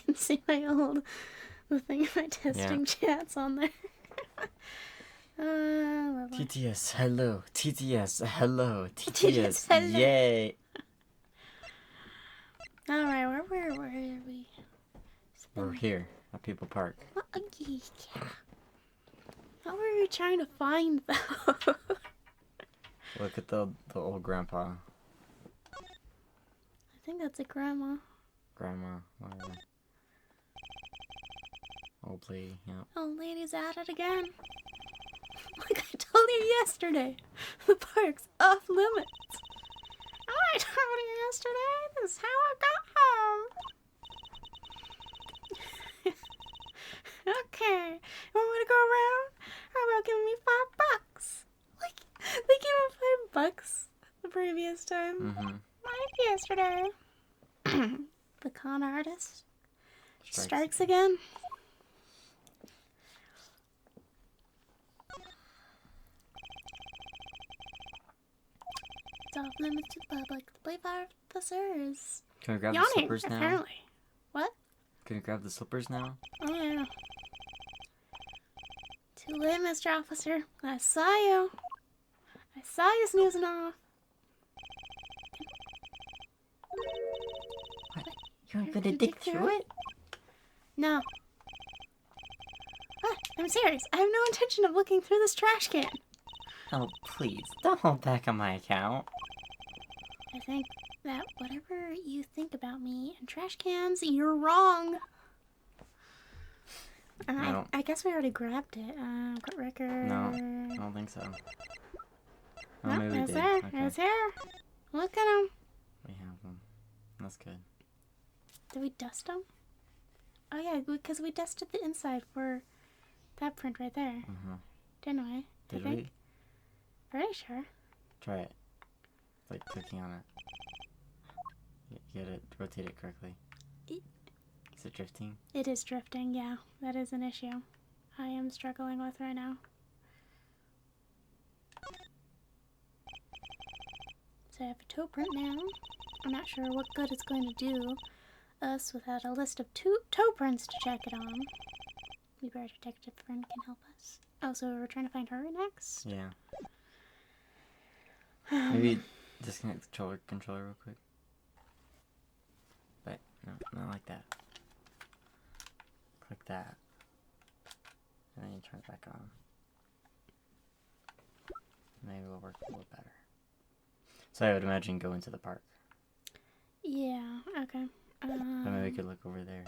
can see the thing of my testing chats on there. TTS, hello. TTS, hello. TTS, TTS, hello. yay. Alright, where are we? We're here at People Park. Yeah. How are we trying to find though? Look at the old grandpa. I think that's a grandma. Grandma, whatever. Old lady, yeah. Old lady's at it again. Like I told you yesterday, the park's off limits. I told you yesterday, this is how I got home. Okay, you want me to go around? How about giving me $5? Like, they gave him $5 the previous time. Like yesterday. The con artist strikes again. It's off limits to the public. The police officers. Can we grab Yawning, the slippers now? apparently. What? Can we grab the slippers now? Oh, yeah. Too late, Mr. Officer. I saw you. I saw you snoozing off. What? You aren't gonna dig through it? No. What? I'm serious. I have no intention of looking through this trash can. Oh, please, don't hold back on my account. I think that whatever you think about me and trash cans, you're wrong. No. I guess we already grabbed it. Got record. No, I don't think so. Oh, No, maybe we it's did. there. Okay. It's here. Look at him. We have them. That's good. Did we dust them? Oh yeah, because we dusted the inside for that print right there. Didn't we? Did I think. we? Pretty sure. Try it. It's like clicking on it. You gotta rotate it correctly. Is it drifting? It is drifting, yeah. That is an issue I am struggling with right now. So I have a toe print now. I'm not sure what good it's going to do us without a list of toe prints to check it on. Maybe our detective friend can help us. Oh, so we're trying to find her next? Yeah. Maybe disconnect the controller real quick. But, no, not like that. Click that. And then you turn it back on. Maybe it'll work a little better. So I would imagine go into the park. Yeah, okay. But maybe we could look over there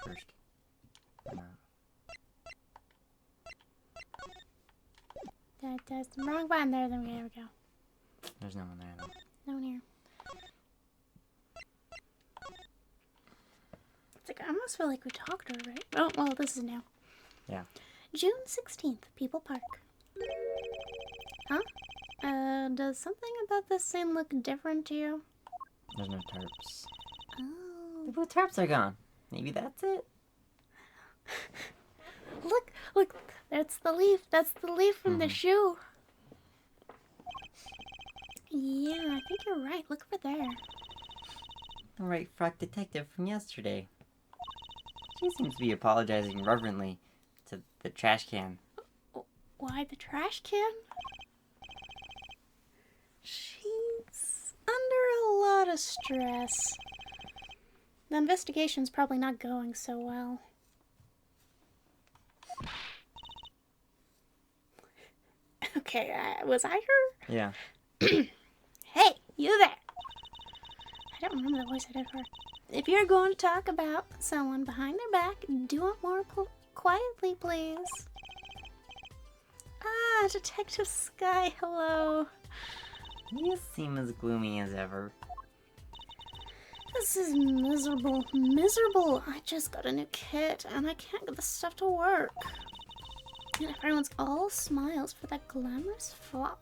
first. No. That's the wrong button there, then there we go. There's no one there though. No one here. It's like, I almost feel like we talked to her, right? Oh, well, this is new. Yeah. June 16th, People Park. Huh? Does something about this scene look different to you? There's no tarps. Oh. The blue tarps are gone. Maybe that's it. Look, that's the leaf. That's the leaf from the shoe. Yeah, I think you're right. Look over there. Alright, Frock Detective from yesterday. She seems to be apologizing reverently to the trash can. Why the trash can? She's under a lot of stress. The investigation's probably not going so well. Okay, was I her? Yeah. Hey, you there! I don't remember the voice I did for her. If you're going to talk about someone behind their back, do it more quietly, please. Ah, Detective Sky, hello. You seem as gloomy as ever. This is miserable. Miserable! I just got a new kit, and I can't get the stuff to work. And everyone's all smiles for that glamorous flop.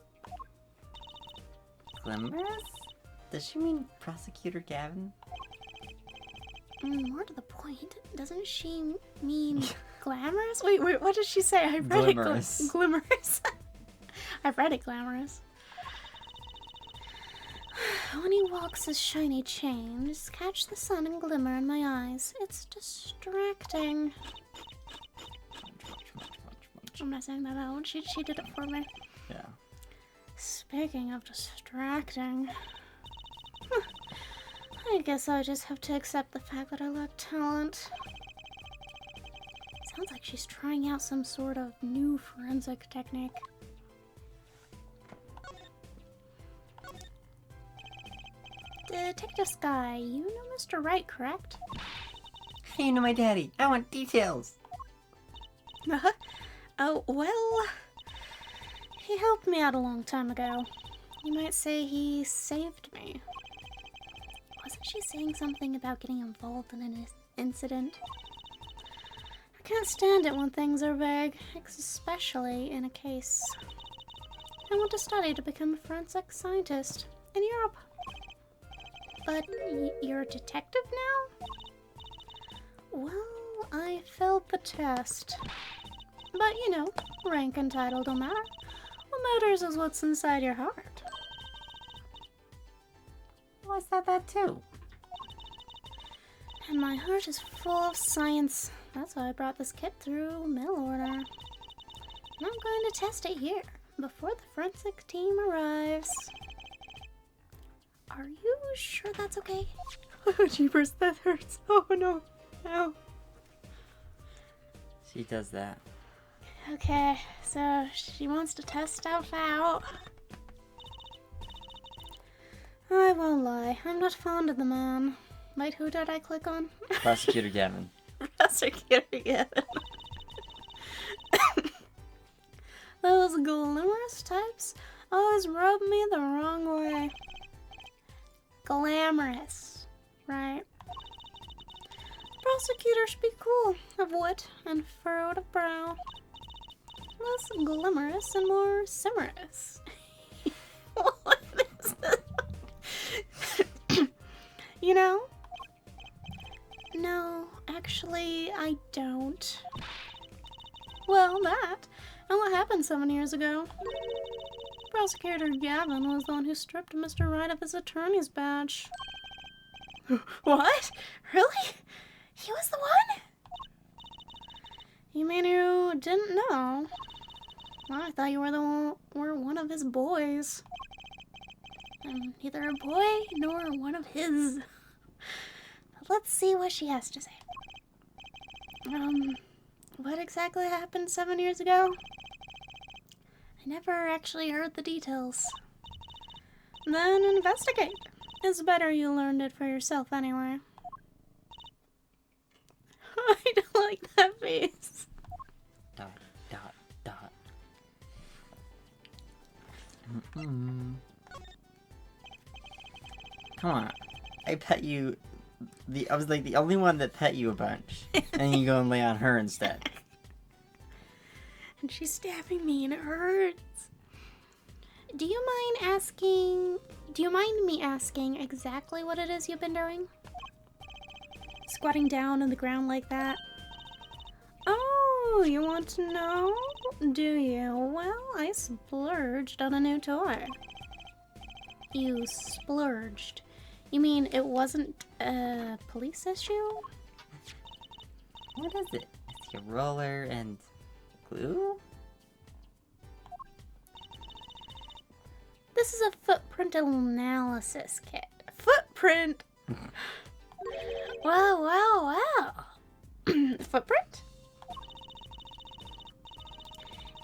Glamorous? Does she mean Prosecutor Gavin? More to the point, doesn't she mean glamorous? Wait, what did she say? I read Glamorous. it glamorous. I read it glamorous. When he walks his shiny chain, just catch the sun and glimmer in my eyes. It's distracting. I'm not saying that out. She did it for me. Yeah. Speaking of distracting, I guess I just have to accept the fact that I lack talent. Sounds like she's trying out some sort of new forensic technique. Detective Sky, you know Mr. Wright, correct? Hey, you know my daddy. I want details. Oh, well, he helped me out a long time ago. You might say he saved me. Wasn't she saying something about getting involved in an incident? I can't stand it when things are vague, especially in a case. I want to study to become a forensic scientist in Europe. But you're a detective now? Well, I failed the test. But, you know, rank and title don't matter. What matters is what's inside your heart. Well, I said that too. And my heart is full of science. That's why I brought this kit through mail order. And I'm going to test it here, before the forensic team arrives. Are you sure that's okay? Oh, jeepers, that hurts. Oh, no. Ow. She does that. Okay, so she wants to test stuff out. I won't lie, I'm not fond of the man. Wait, who did I click on? Prosecutor Gavin. Prosecutor Gavin. Those glamorous types always rub me the wrong way. Glamorous, right? Prosecutors be cool, of wit and furrowed of brow. Less glamorous and more simmerous. What is this? You know? No, actually, I don't. Well, that, and what happened 7 years ago. Prosecutor Gavin was the one who stripped Mr. Wright of his attorney's badge. What? Really? He was the one? You mean you didn't know? I thought you were one of his boys. I'm neither a boy nor one of his. But let's see what she has to say. What exactly happened 7 years ago? I never actually heard the details. Then investigate. It's better you learned it for yourself anyway. I don't like that face. Dot, dot, dot. Mm-mm. Come on. I pet you. I was like the only one that pet you a bunch. And you go and lay on her instead. And she's stabbing me and it hurts. Do you mind me asking exactly what it is you've been doing? Squatting down on the ground like that? Oh, you want to know? Do you? Well, I splurged on a new toy. You splurged? You mean it wasn't a police issue? What is it? It's a roller and glue? This is a footprint analysis kit. Footprint? Wow, wow, wow. Footprint?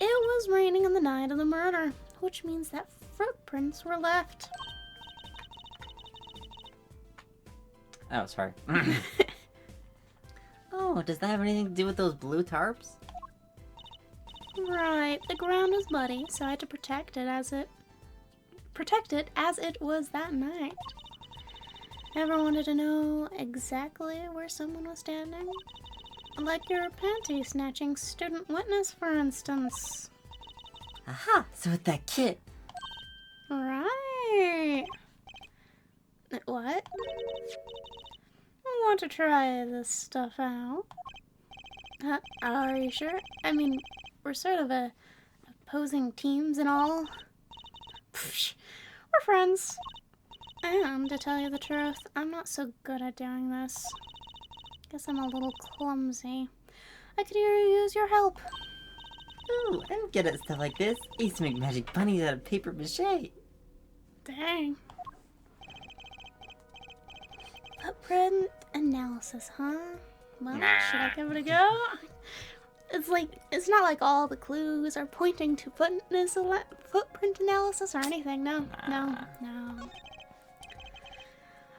It was raining on the night of the murder, which means that footprints were left. Oh, sorry. Oh, does that have anything to do with those blue tarps? Right, the ground was muddy, so I had to protect it as it was that night. Ever wanted to know exactly where someone was standing? Like your panty snatching student witness, for instance. Aha! So it's that kid. Right. What? I want to try this stuff out. Are you sure? I mean, we're sort of opposing teams and all. Psh, we're friends. And to tell you the truth, I'm not so good at doing this. Guess I'm a little clumsy. I could use your help. Ooh, I'm good at stuff like this. I used to make magic bunnies out of paper mache. Dang. Footprint analysis, huh? Well, should I give it a go? It's not like all the clues are pointing to footprint analysis or anything. No.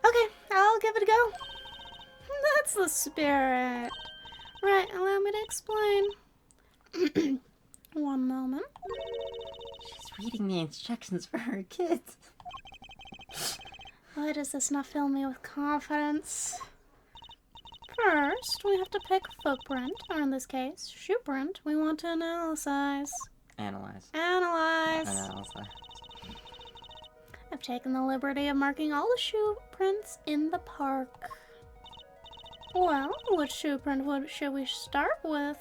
Okay, I'll give it a go. That's the spirit. Right, allow me to explain. One moment. She's reading the instructions for her kids. Why does this not fill me with confidence? First, we have to pick footprint, or in this case, shoe print. We want to analyze. Analyze. I've taken the liberty of marking all the shoe prints in the park. Well, which shoe print should we start with?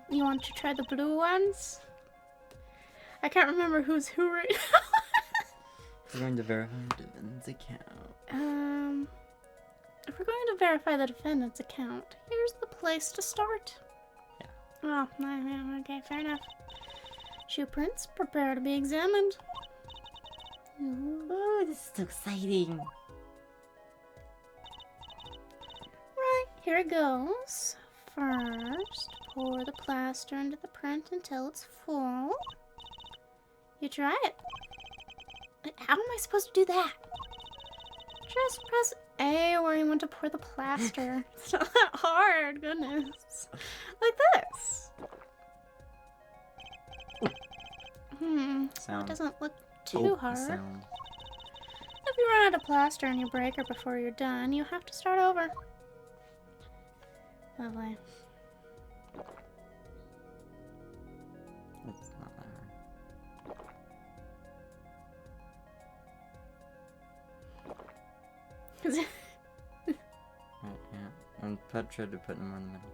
You want to try the blue ones? I can't remember who's who right now. We're going to verify Devon's account. If we're going to verify the defendant's account, here's the place to start. Yeah. Oh, okay, fair enough. Shoe prints, prepare to be examined. Ooh, this is so exciting. Right, here it goes. First, pour the plaster into the print until it's full. You try it. How am I supposed to do that? Just press A where you want to pour the plaster. It's not that hard, goodness. Like this. Sound. It doesn't look too hard. Sound. If you run out of plaster and you break it before you're done, you have to start over. Lovely. It's not that hard. Right, yeah. And Petra to put them in the middle.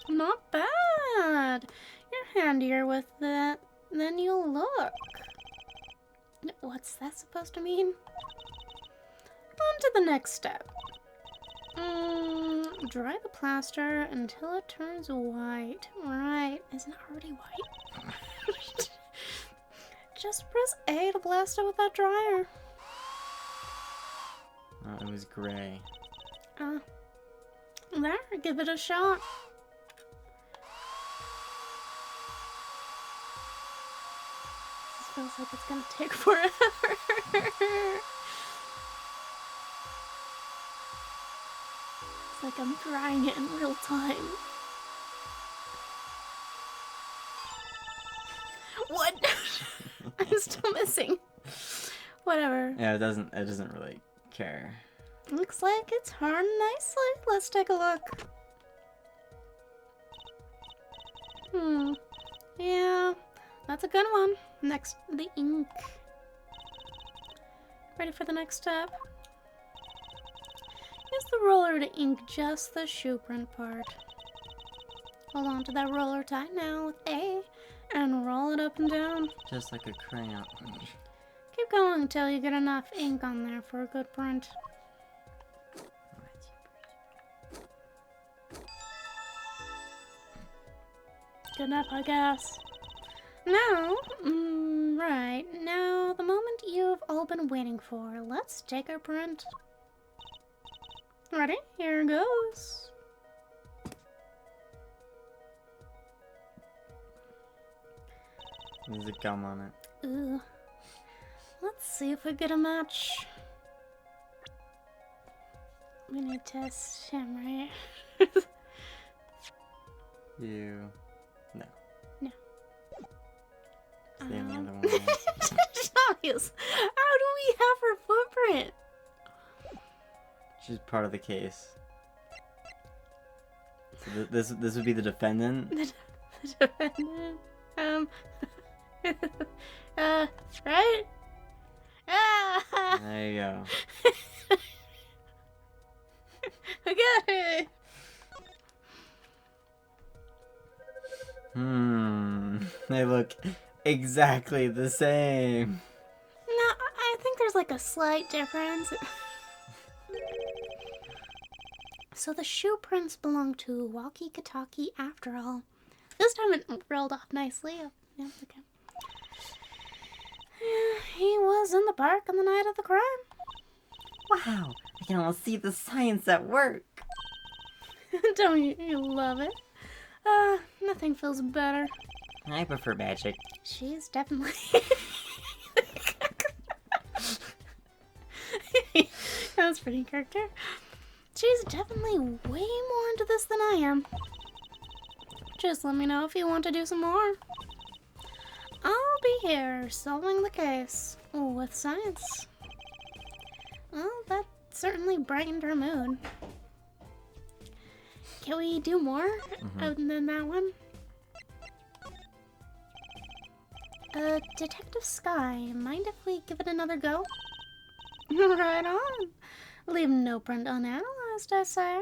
Not bad. You're handier with that than you look. What's that supposed to mean? On to the next step. Dry the plaster until it turns white. Right. Isn't it already white? Just press A to blast it with that dryer. Oh, it was gray. There, give it a shot. This feels like it's gonna take forever. It's like I'm drying it in real time. What? I'm still missing. Whatever. Yeah, it doesn't really care. Looks like it's hardened nicely. Let's take a look. Yeah, that's a good one. Next, the ink. Ready for the next step? Use the roller to ink just the shoe print part. Hold on to that roller tight now with A and roll it up and down. Just like a crayon. Keep going until you get enough ink on there for a good print. Good enough, I guess. Now, right, now the moment you've all been waiting for. Let's take our print. Ready? Here goes. There's a gum on it. Ooh. Let's see if we get a match. We need to test him, right? You. No. No. It's the only other one. How do we have her footprint? She's part of the case. So this would be the defendant. The defendant. Right? Ah! There you go. I got it. They look exactly the same. No, I think there's like a slight difference. So the shoe prints belong to Walkie Kataki after all. This time it rolled off nicely. Yeah, okay. He was in the park on the night of the crime. Wow, I can almost see the science at work. Don't you love it? Nothing feels better. I prefer magic. She's definitely... That's pretty character. She's definitely way more into this than I am. Just let me know if you want to do some more. I'll be here solving the case with science. Well, that certainly brightened her mood. Can we do more than that one? Detective Sky, mind if we give it another go? Right on. Leave no print unanalyzed, I say.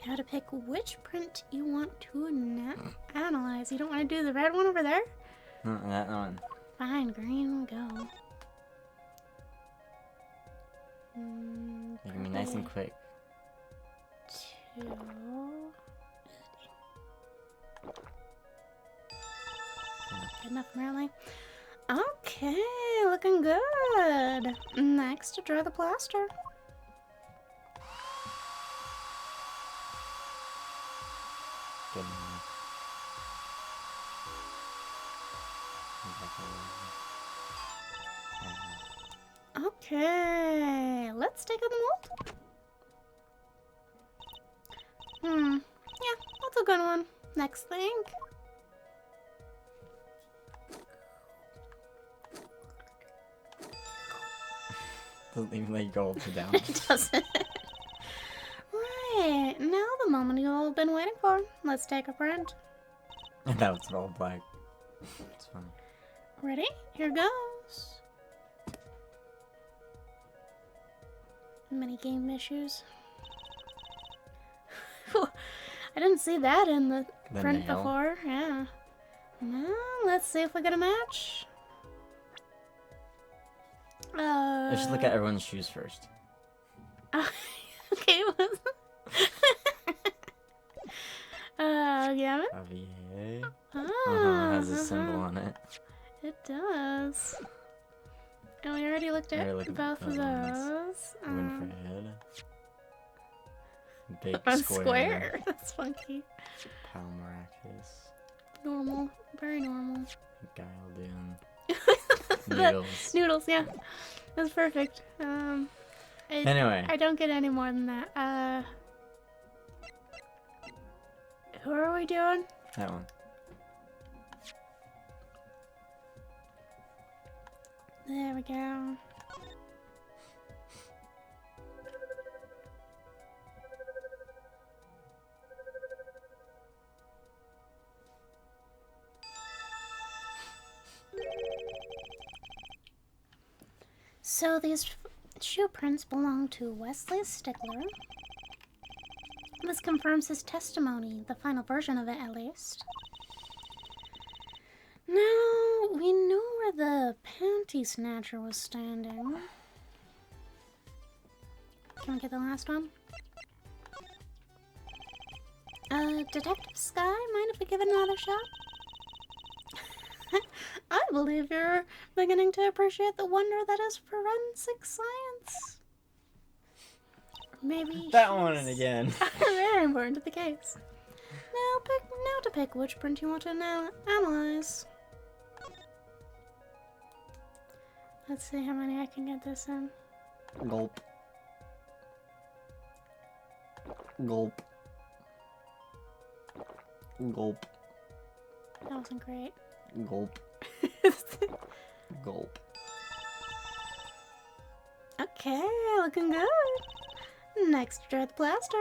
Now to pick which print you want to analyze. You don't want to do the red one over there? That one. Fine, green, go. Make me nice and quick. 2. Good enough, apparently. Okay, looking good. Next, to draw the plaster. Good enough. Okay, let's take out the mold. Yeah, that's a good one. Next thing. Doesn't even let you go up and down. It doesn't. Right, now the moment you've all been waiting for. Let's take a print. That was all black. It's fine. Ready? Here goes. Mini game issues. I didn't see that in the print nail. before. Yeah. Now, let's see if we get a match. Let's just look at everyone's shoes first. Okay. Yeah. Javier. Ah, It has a symbol on it. It does. And we already looked at both of those. Winfred. Big A square. square. That's funky. Palmaracus. Normal. Very normal. Gildun. Noodles. Noodles, yeah. That's perfect. Anyway. I don't get any more than that. Who are we doing? That one. There we go. So these shoe prints belong to Wesley Stickler. This confirms his testimony, the final version of it at least. Now, we know where the panty snatcher was standing. Can we get the last one? Detective Sky, mind if we give it another shot? I believe you're beginning to appreciate the wonder that is forensic science. Maybe That one again. very important to the case. Now to pick which print you want to analyze. Let's see how many I can get this in. Gulp. Gulp. Gulp. That wasn't great. Gulp. Gulp. Okay, looking good. Next, draw the plaster.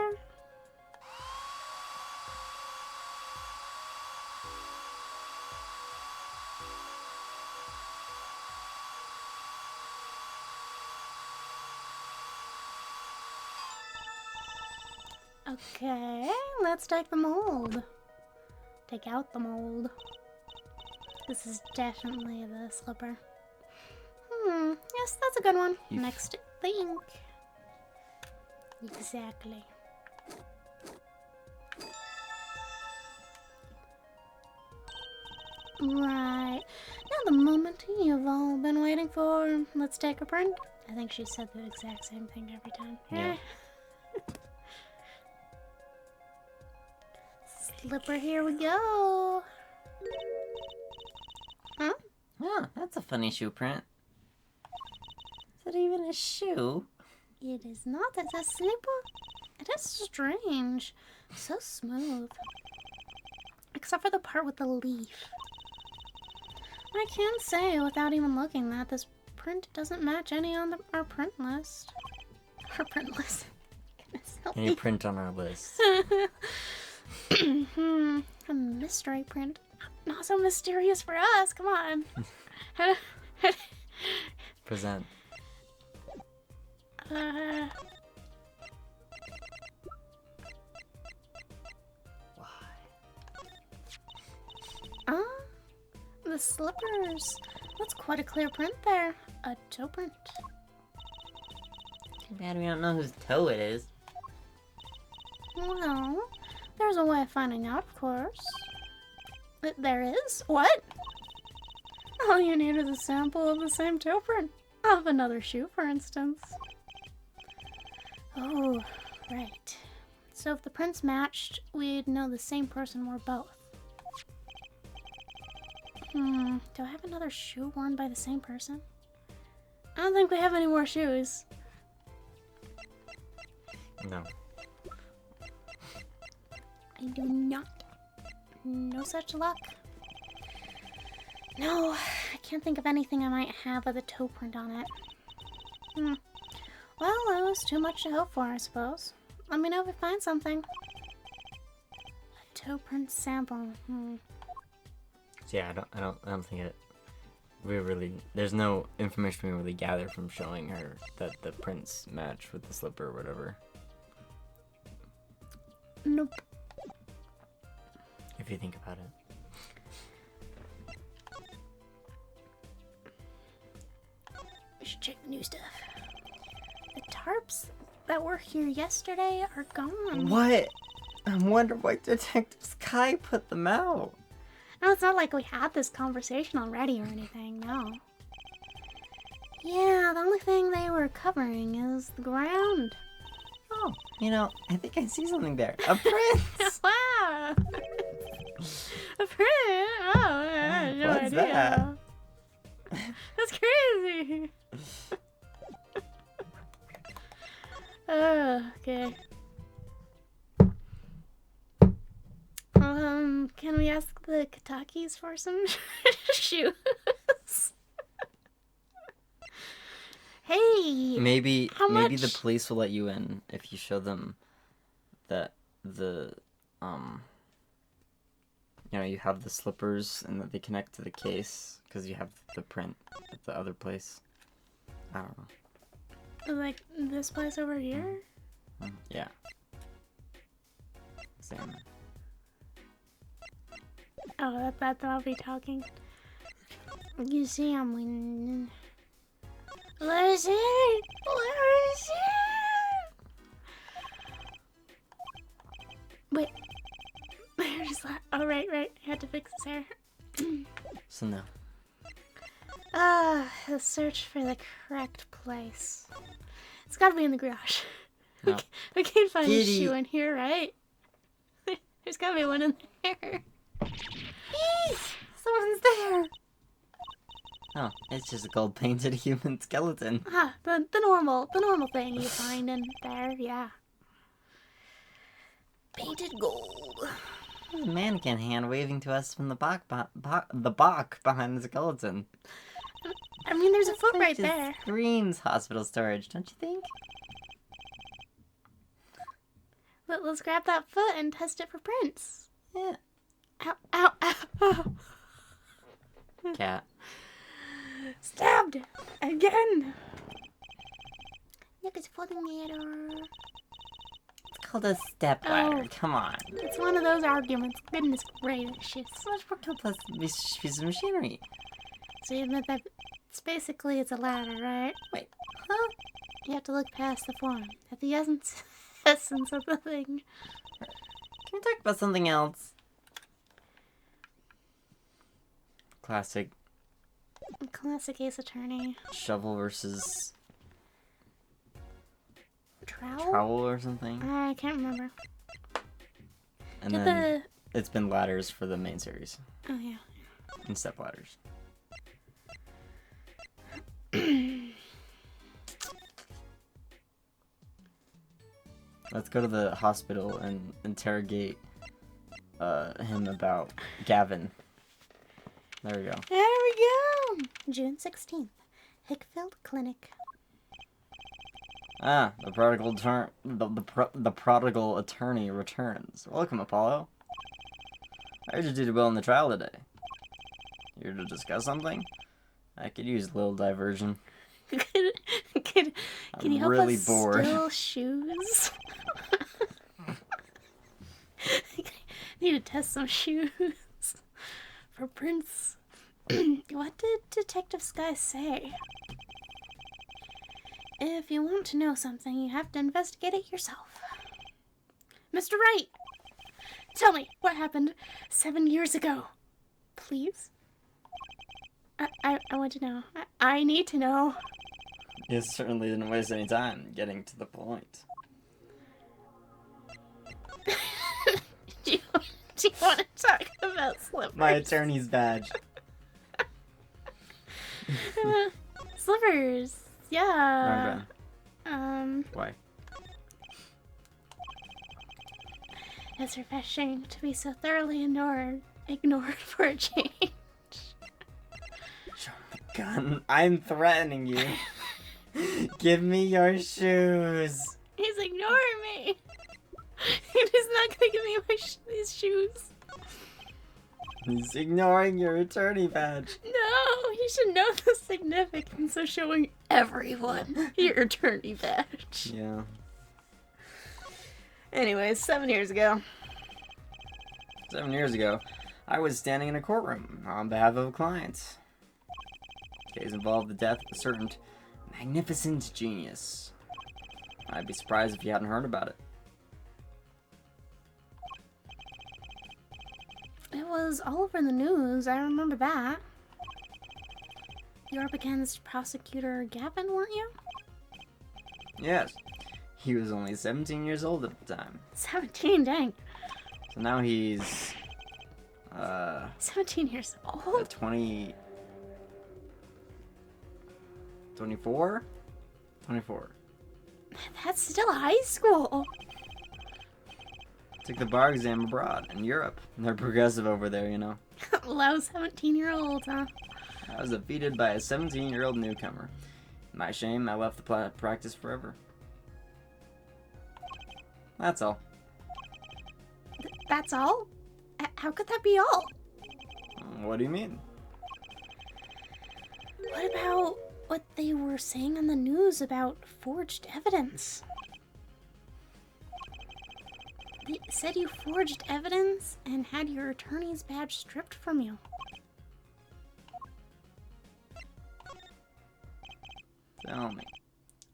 Okay, let's take the mold. take out the mold. This is definitely the slipper. Yes, that's a good one. Next thing. Exactly. Right. Now the moment you've all been waiting for. Let's take a print. I think she said the exact same thing every time. Yeah. Slipper, here we go. Huh? Oh, that's a funny shoe print. Is that even a shoe? It is not. It's a slipper. It is strange. So smooth. Except for the part with the leaf. I can say without even looking that this print doesn't match any on our print list. Our print list. Goodness help Any me. print on our list? A mystery print. Not so mysterious for us. Come on. Present. Why? The slippers. That's quite a clear print there. A toe print. Too bad we don't know whose toe it is. Well, there's a way of finding out, of course. There is? What? All you need is a sample of the same toe print. Of another shoe, for instance. Oh, right. So if the prints matched, we'd know the same person wore both. Do I have another shoe worn by the same person? I don't think we have any more shoes. No. I do not. No such luck. No, I can't think of anything I might have with a toe print on it. Well, that was too much to hope for, I suppose. Let me know if we find something. A toe print sample. Yeah, I don't think it. We really. There's no information we really gather from showing her that the prints match with the slipper or whatever. Nope. If you think about it. We should check the new stuff. The tarps that were here yesterday are gone. What? I wonder why Detective Sky put them out. No, it's not like we had this conversation already or anything, no. Yeah, the only thing they were covering is the ground. Oh, you know, I think I see something there. A prince! Wow! A print? Oh, I had no What's idea. that? That's crazy! Okay. Can we ask the Katakis for some shoes? Hey! Maybe How maybe much? the police will let you in if you show them that the you know, you have the slippers and that they connect to the case because you have the print at the other place. I don't know. Like this place over here? Yeah. Sam. Oh, that'll be talking. You see, I'm winning. Where is it? Where is it? Wait. Where's that? Oh, right. I had to fix this hair. So no. Let's search for the correct place. It's gotta be in the garage. No. We can't find a Kitty. shoe in here, right? There's gotta be one in there. Someone's there. Oh, it's just a gold painted human skeleton. The normal thing you find in there, yeah. Painted gold. There's a mannequin hand waving to us from the box behind the skeleton. I mean, there's a foot That right just there. screams hospital storage, don't you think? Let's grab that foot and test it for prints. Yeah. Ow, ow, ow. Cat. Stabbed! Again! Look, it's floating there. It's called a stepladder. Oh. Come on. It's one of those arguments. Goodness gracious. So much more complex piece of machinery. So you admit that it's a ladder, right? Wait, huh? You have to look past the form. At the essence of the thing. Can we talk about something else? Classic Classic Ace Attorney. shovel versus Trowel? trowel or something. I can't remember. And Did then it's been ladders for the main series. Oh, yeah. And step ladders. Let's go to the hospital and interrogate him about Gavin. There we go. There we go! June 16th. Hickfield Clinic. Ah, the prodigal attorney returns. Welcome, Apollo. I heard you did well in the trial today. Here to discuss something? I could use a little diversion. Can I'm you help really us bored. steal shoes? Need to test some shoes for Prince. What did Detective Sky say? If you want to know something, you have to investigate it yourself. Mr. Wright, tell me what happened 7 years ago, please. I want to know. I need to know. You certainly didn't waste any time getting to the point. Do you want to talk about slippers? My attorney's badge. Slippers. Yeah. Okay. Why? It's refreshing to be so thoroughly ignored for a change. Show me the gun. I'm threatening you. Give me your shoes. He's ignoring me. He's not gonna give me these shoes. He's ignoring your attorney badge. No, you should know the significance of showing everyone your attorney badge. Yeah. Anyways, 7 years ago. 7 years ago, I was standing in a courtroom on behalf of a client. The case involved the death of a certain magnificent genius. I'd be surprised if you hadn't heard about it. It was all over the news. I remember that. You were up against prosecutor Gavin, weren't you? Yes. He was only 17 years old at the time. 17, dang. So now he's 17 years old? 24? 24. That's still high school. Took the bar exam abroad in Europe. They're progressive over there, you know. Low 17-year-old, huh? I was defeated by a 17-year-old newcomer. My shame, I left the practice forever. That's all. That's all? How could that be all? What do you mean? What about what they were saying on the news about forged evidence? They said you forged evidence and had your attorney's badge stripped from you. Tell me,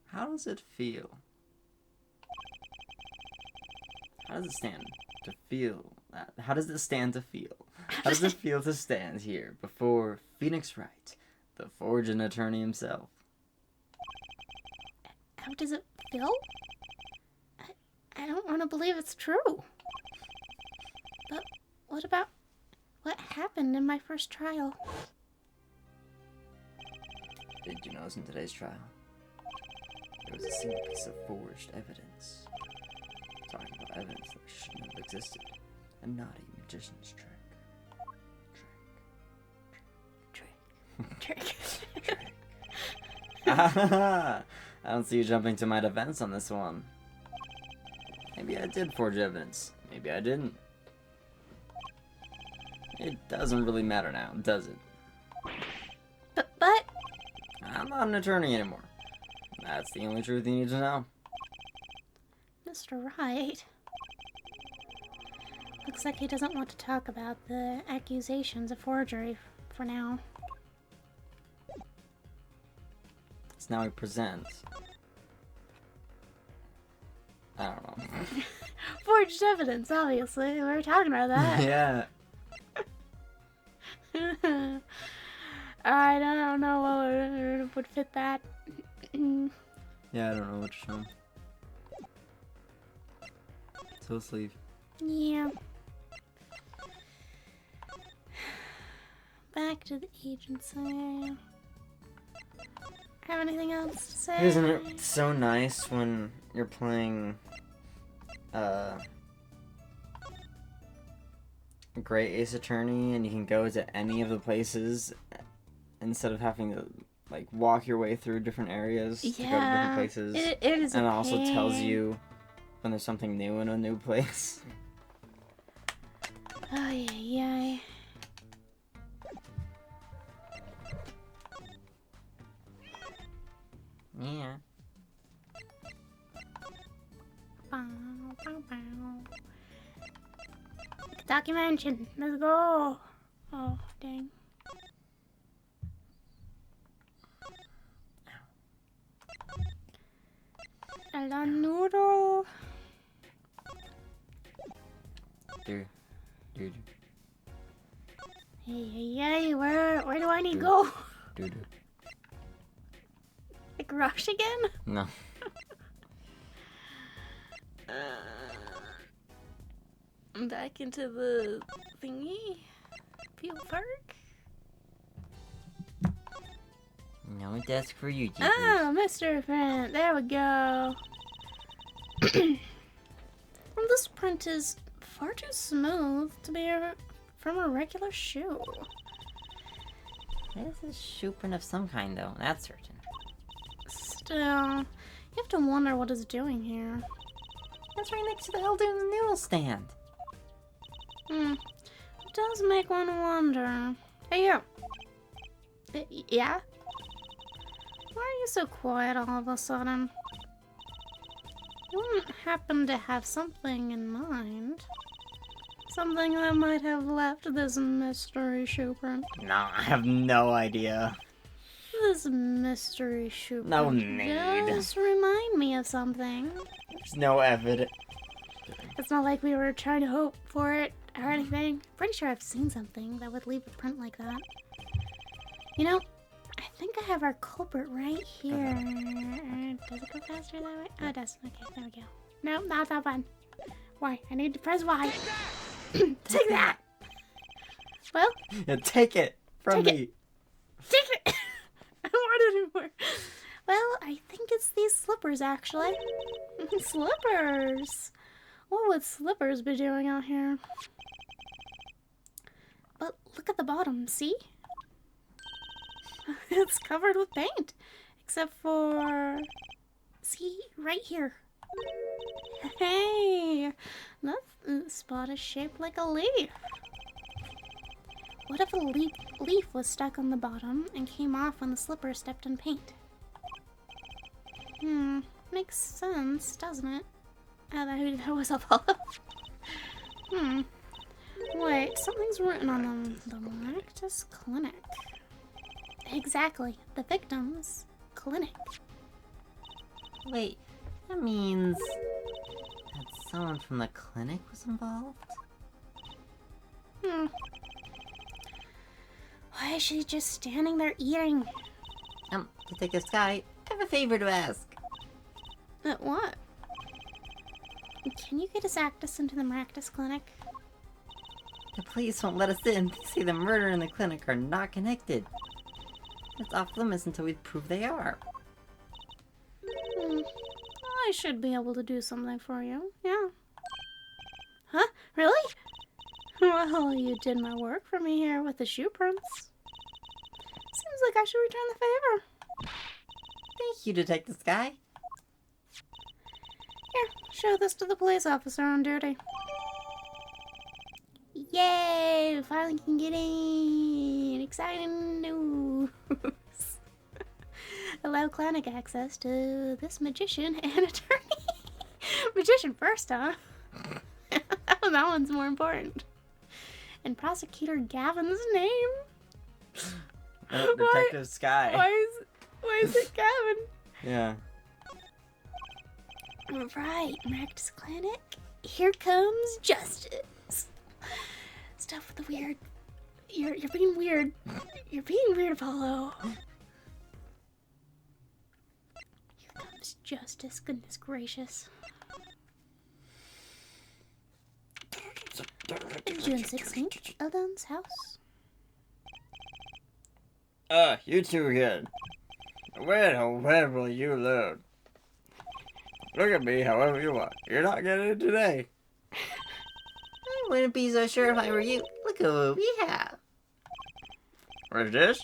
how does it feel? How does it stand to feel? How does it stand to feel? How does it feel to stand here before Phoenix Wright, the forging attorney himself? How does it feel? I don't want to believe it's true. But what about what happened in my first trial? Did you notice in today's trial? There was a single piece of forged evidence. Talking about evidence that shouldn't have existed. A naughty magician's trick. Trick. I don't see you jumping to my defense on this one. Maybe I did forge evidence. Maybe I didn't. It doesn't really matter now, does it? But I'm not an attorney anymore. That's the only truth you need to know. Mr. Wright. Looks like he doesn't want to talk about the accusations of forgery for now. So now he presents. I don't know. Forged evidence, obviously. We were talking about that. Yeah. I don't know what would fit that. Yeah, I don't know what to show him. So let's leave. Yeah. Back to the agency. Have anything else to say? Isn't it so nice when you're playing Great Ace Attorney and you can go to any of the places instead of having to like walk your way through different areas to go to different places. It is and a it also tells pain. you when there's something new in a new place. Oh, yeah. Yeah. Bow, bow, bow. Documentation. Let's go. Oh, dang. La noodle. Dude. Hey, where do I need to go? Dude. Like rush again? No. I'm back into the thingy. Peel Park. No desk for you, Jeepers. Oh, Mr. Print. There we go. Well, this print is far too smooth to be from a regular shoe. This is shoe print of some kind, though. That's certain. Still, you have to wonder what it's doing here. That's right next to the Elden's noodle stand. It does make one wonder. Hey, you. Yeah? Why are you so quiet all of a sudden? You wouldn't happen to have something in mind? Something that might have left this mystery shoe print? No, I have no idea. This mystery shoe print No need. does remind me of something. There's no evidence. It's not like we were trying to hope for it or anything. Pretty sure I've seen something that would leave a print like that. You know, I think I have our culprit right here. Does it go faster that way? Oh, it does. Okay, there we go. No, not that one. Why? I need to press Y. Take that! Well, Yeah, take it from Take me. take it! I don't want it anymore. Well, I think it's these slippers, actually. Slippers! What would slippers be doing out here? But look at the bottom, see? It's covered with paint. Except for... See, right here. Hey! That spot is shaped like a leaf. What if a leaf was stuck on the bottom and came off when the slipper stepped in paint? Makes sense, doesn't it? Oh, that was a follow. Wait, something's written on the Maractus Clinic. Exactly, the victim's clinic. Wait, that means that someone from the clinic was involved? Why is she just standing there eating? Detective Sky, I have a favor to ask. What? Can you get us Actus into the Maractus Clinic? The police won't let us in. They say the murder and the clinic are not connected. It's off limits until we prove they are. I should be able to do something for you, yeah. Huh? Really? Well, you did my work for me here with the shoe prints. Seems like I should return the favor. Thank you, Detective Sky. Here, show this to the police officer on duty. Yay! We finally can get in! Exciting news! Allow clinic access to this magician and attorney. Magician first, huh? That one's more important. And Prosecutor Gavin's name? Detective Sky. Why is it Gavin? Yeah. Right, Maractus Clinic. Here comes justice. Stop with the weird. You're being weird. You're being weird, Apollo. Here comes justice. Goodness gracious. June 16th, Eldon's house. You two again. Where, oh, where will you live? Look at me however you want. You're not getting it today. I wouldn't be so sure if I were you. Look at what we have. What's this?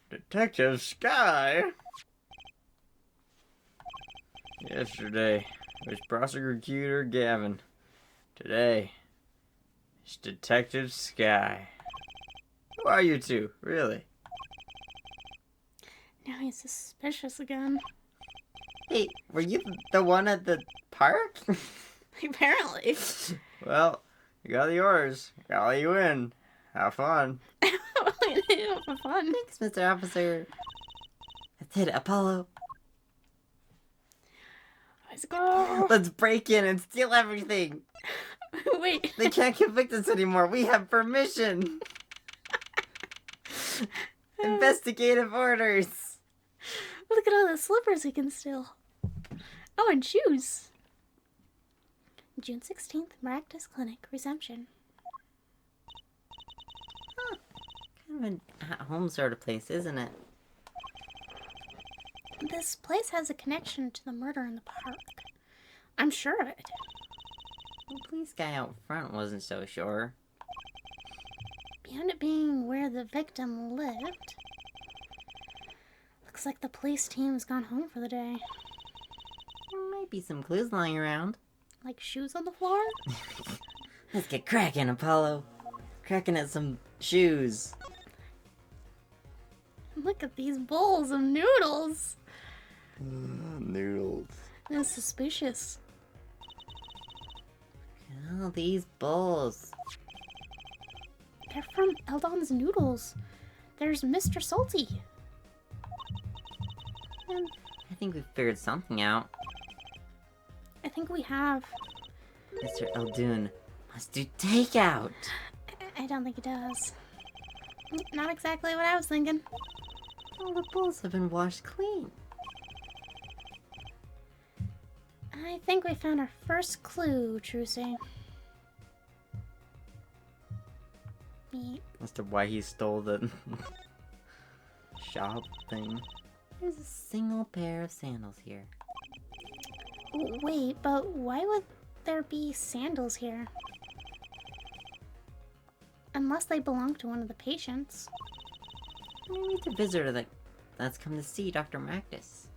Detective Sky. Yesterday was Prosecutor Gavin. Today, it's Detective Sky. Who are you two, really? Now he's suspicious again. Hey, were you the one at the park? Apparently. Well, you got the orders. Gotta let you in. Have fun. For fun. Thanks, Mr. Officer. That's it, Apollo. Let's go. Let's break in and steal everything. Wait. They can't convict us anymore. We have permission. Investigative orders. Look at all the slippers we can steal. Oh, and shoes. June 16th, Maractus Clinic, resumption. Kind of an at-home sort of place, isn't it? This place has a connection to the murder in the park. I'm sure of it. The police guy out front wasn't so sure. Beyond it being where the victim lived, looks like the police team's gone home for the day. There might be some clues lying around. Like shoes on the floor? Let's get cracking, Apollo. Cracking at some shoes. Look at these bowls of noodles. Noodles. That's suspicious. Look at all these bowls. They're from Eldon's Noodles. There's Mr. Salty. I think we've figured something out. I think we have. Mr. Eldoon must do takeout. I don't think he does. Not exactly what I was thinking. All the bowls have been washed clean. I think we found our first clue, Trucy. Yeet. As to why he stole the shop thing. There's a single pair of sandals here. Wait, but why would there be sandals here? Unless they belong to one of the patients. Maybe it's a visitor that's come to see Dr. Maractus.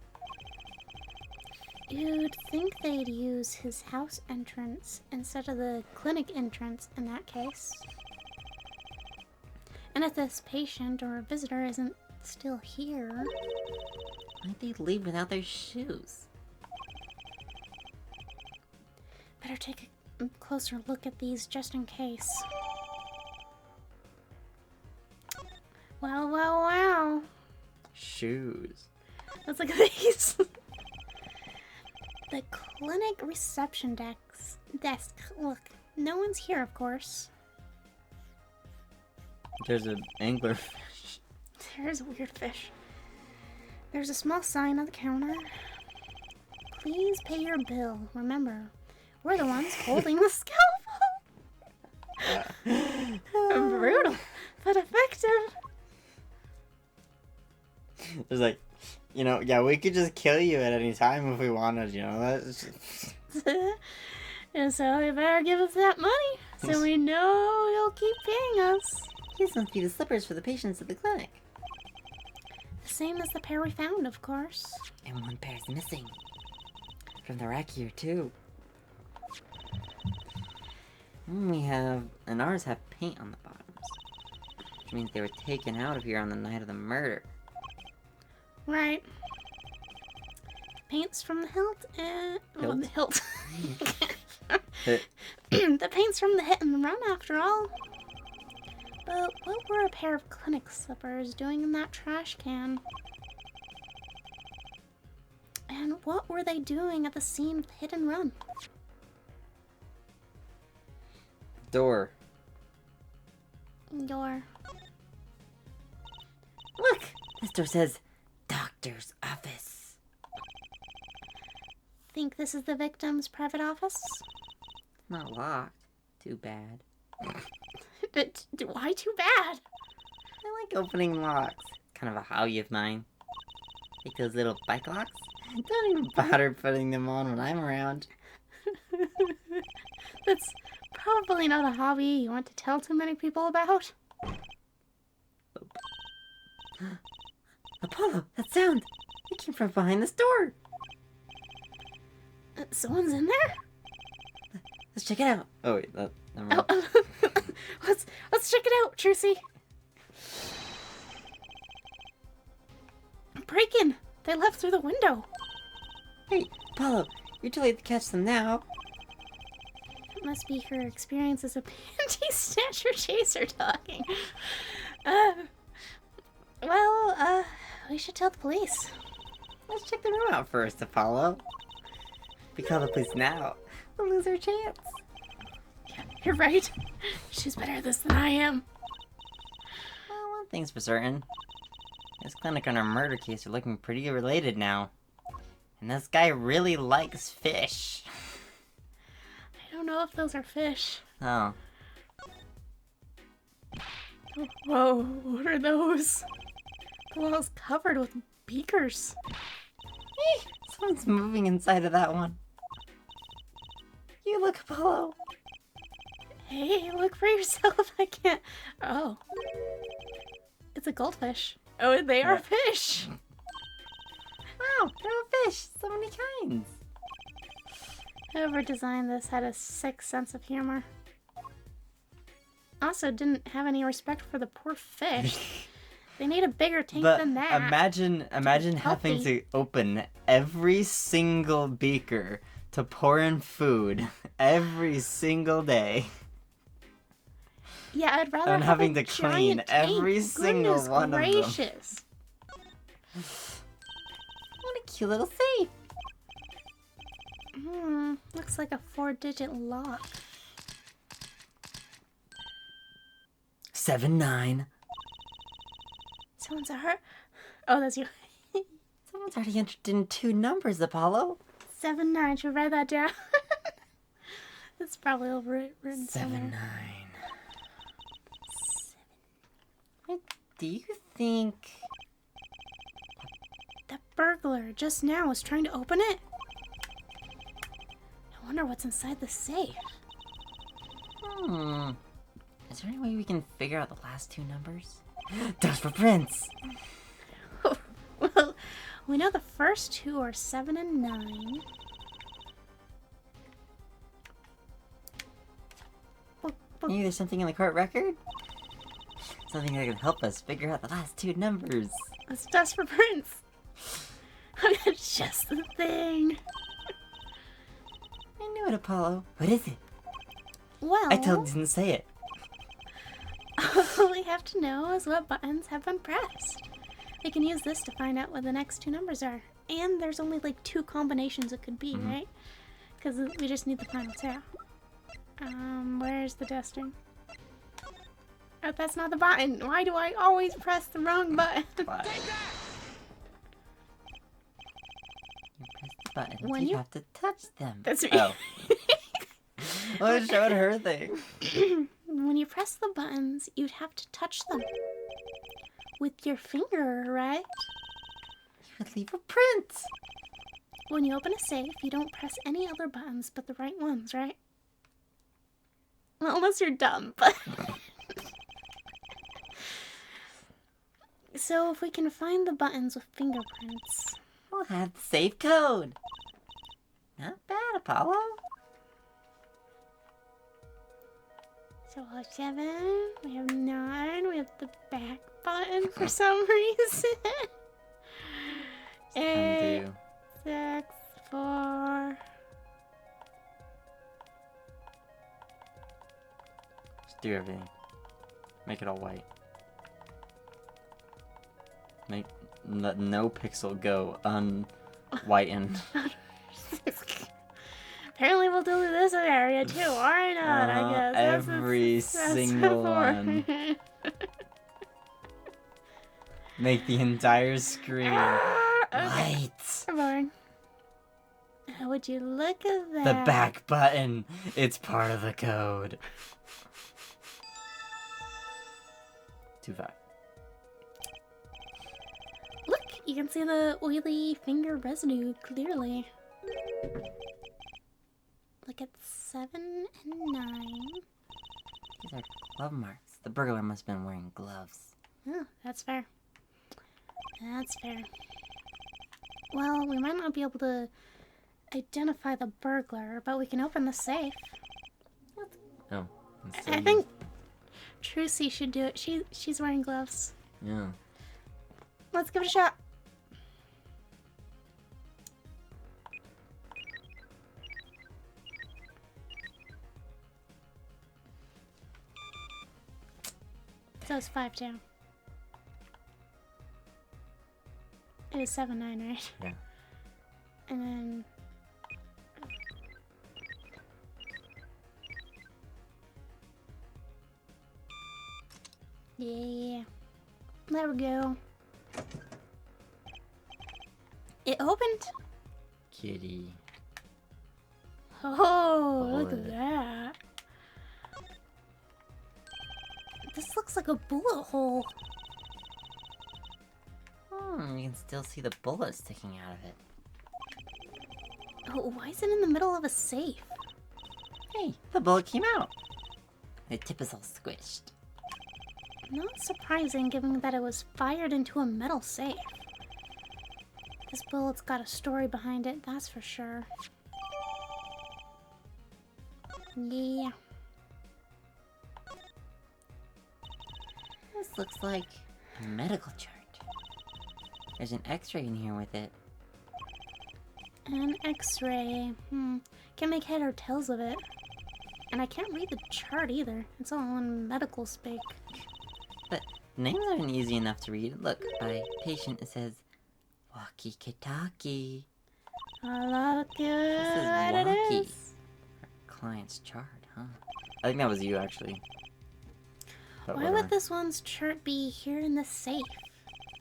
You'd think they'd use his house entrance instead of the clinic entrance in that case. And if this patient or visitor isn't still here... Why'd they leave without their shoes? Better take a closer look at these just in case. Wow, wow, wow. Shoes. Let's look at these. The clinic reception desk. Look, no one's here, of course. There's an anglerfish. There's a weird fish. There's a small sign on the counter. Please pay your bill. Remember, we're the ones holding the scalpel. Brutal, but effective. There's like, you know, yeah, we could just kill you at any time if we wanted, you know. That's just... And so you better give us that money so we know you'll keep paying us. These must be the slippers for the patients at the clinic. The same as the pair we found, of course. And one pair's missing. From the rack here, too. And ours have paint on the bottoms. Which means they were taken out of here on the night of the murder. Right. Paint's from the hilt and... Oh, Hilt? the hilt. The paint's from the hit and run, after all. But what were a pair of clinic slippers doing in that trash can? And what were they doing at the scene of the hit and run? Door. Door. Look! This door says doctor's office. Think this is the victim's private office? Not locked. Too bad. But why too bad? I like opening locks. Kind of a hobby of mine. Like those little bike locks. Don't even bother putting them on when I'm around. That's probably not a hobby you want to tell too many people about. Apollo, that sound! It came from behind this door. Someone's in there? Let's check it out. Oh wait, never mind. Oh, let's check it out, Trucy. Break-in! They left through the window. Hey, Apollo, you're too late to catch them now. It must be her experience as a panty snatcher chaser talking. We should tell the police. Let's check the room out first, Apollo. If we call the police now, we'll lose our chance. Yeah, you're right. She's better at this than I am. Well, one thing's for certain. This clinic and our murder case are looking pretty related now. And this guy really likes fish. I don't know if those are fish. Oh. Whoa, what are those? The wall's covered with beakers. Someone's moving inside of that one. You look, Apollo. Hey, look for yourself. I can't. Oh. It's a goldfish. Oh, they are fish. Wow, they're all fish. So many kinds. Whoever designed this had a sick sense of humor. Also, didn't have any respect for the poor fish. They need a bigger tank But than that. imagine having Healthy. to open every single beaker to pour in food every single day. Yeah, I'd rather And have having a to clean giant tank. every single Goodness one of them. gracious. What a cute little safe. Looks like a 4-digit lock. 7-9. Someone's a hurt. Oh, that's you. Someone's already entered in 2 numbers, Apollo. 7-9. Should we write that down? It's probably overwritten 7-9. somewhere. Do you think... That burglar just now was trying to open it. I wonder what's inside the safe. Is there any way we can figure out the last 2 numbers? Desperate Prince! Well, we know the first 2 are 7 and 9. Maybe there's something in the court record? Something that can help us figure out the last 2 numbers. It's Desperate Prince. It's just the thing. I knew it, Apollo. What is it? Well, I didn't say it. all we have to know is what buttons have been pressed. We can use this to find out what the next 2 numbers are. And there's only like 2 combinations it could be, right? Because we just need the final 2. Where's the dusting? Oh, that's not the button. Why do I always press the wrong button? Why? You press the buttons, When you you- have to touch them. That's me. Oh. Well, it showed her thing. When you press the buttons, you'd have to touch them. With your finger, right? You would leave a print. When you open a safe, you don't press any other buttons but the right ones, right? Well, unless you're dumb, but... So if we can find the buttons with fingerprints... We'll have the safe code. Not bad, Apollo. So we'll have 7, we have 9, we have the back button for some reason. 8, Undo. 6, 4, Do everything. Make it all white. Let no pixel go unwhitened. Apparently we'll do this area too. Why not? I guess. Every single one. Make the entire screen white. Come on. Would you look at that? The back button. It's part of the code. 2-5. Look, you can see the oily finger residue clearly. Look at 7 and 9. These are glove marks. The burglar must have been wearing gloves. Oh, that's fair. That's fair. Well, we might not be able to identify the burglar, but we can open the safe. Oh. I think Trucy should do it. She's wearing gloves. Yeah. Let's give it a shot. So it's 5-2. It was 7-9, right? Yeah. And then yeah. There we go. It opened. Kitty. Oh, look Bullet. at that. This looks like a bullet hole. You can still see the bullet sticking out of it. Oh, why is it in the middle of a safe? Hey, the bullet came out. The tip is all squished. Not surprising given that it was fired into a metal safe. This bullet's got a story behind it, that's for sure. Yeah. This looks like a medical chart. There's an x-ray in here with it. An x-ray. Can't make head or tails of it. And I can't read the chart either. It's all in medical speak. But names aren't easy enough to read. Look, by patient it says Walkie Kitaki. Oh, look This is at what it wonky. is. Client's chart, huh? I think that was you, actually. But Why whatever. would this one's chart be here in the safe?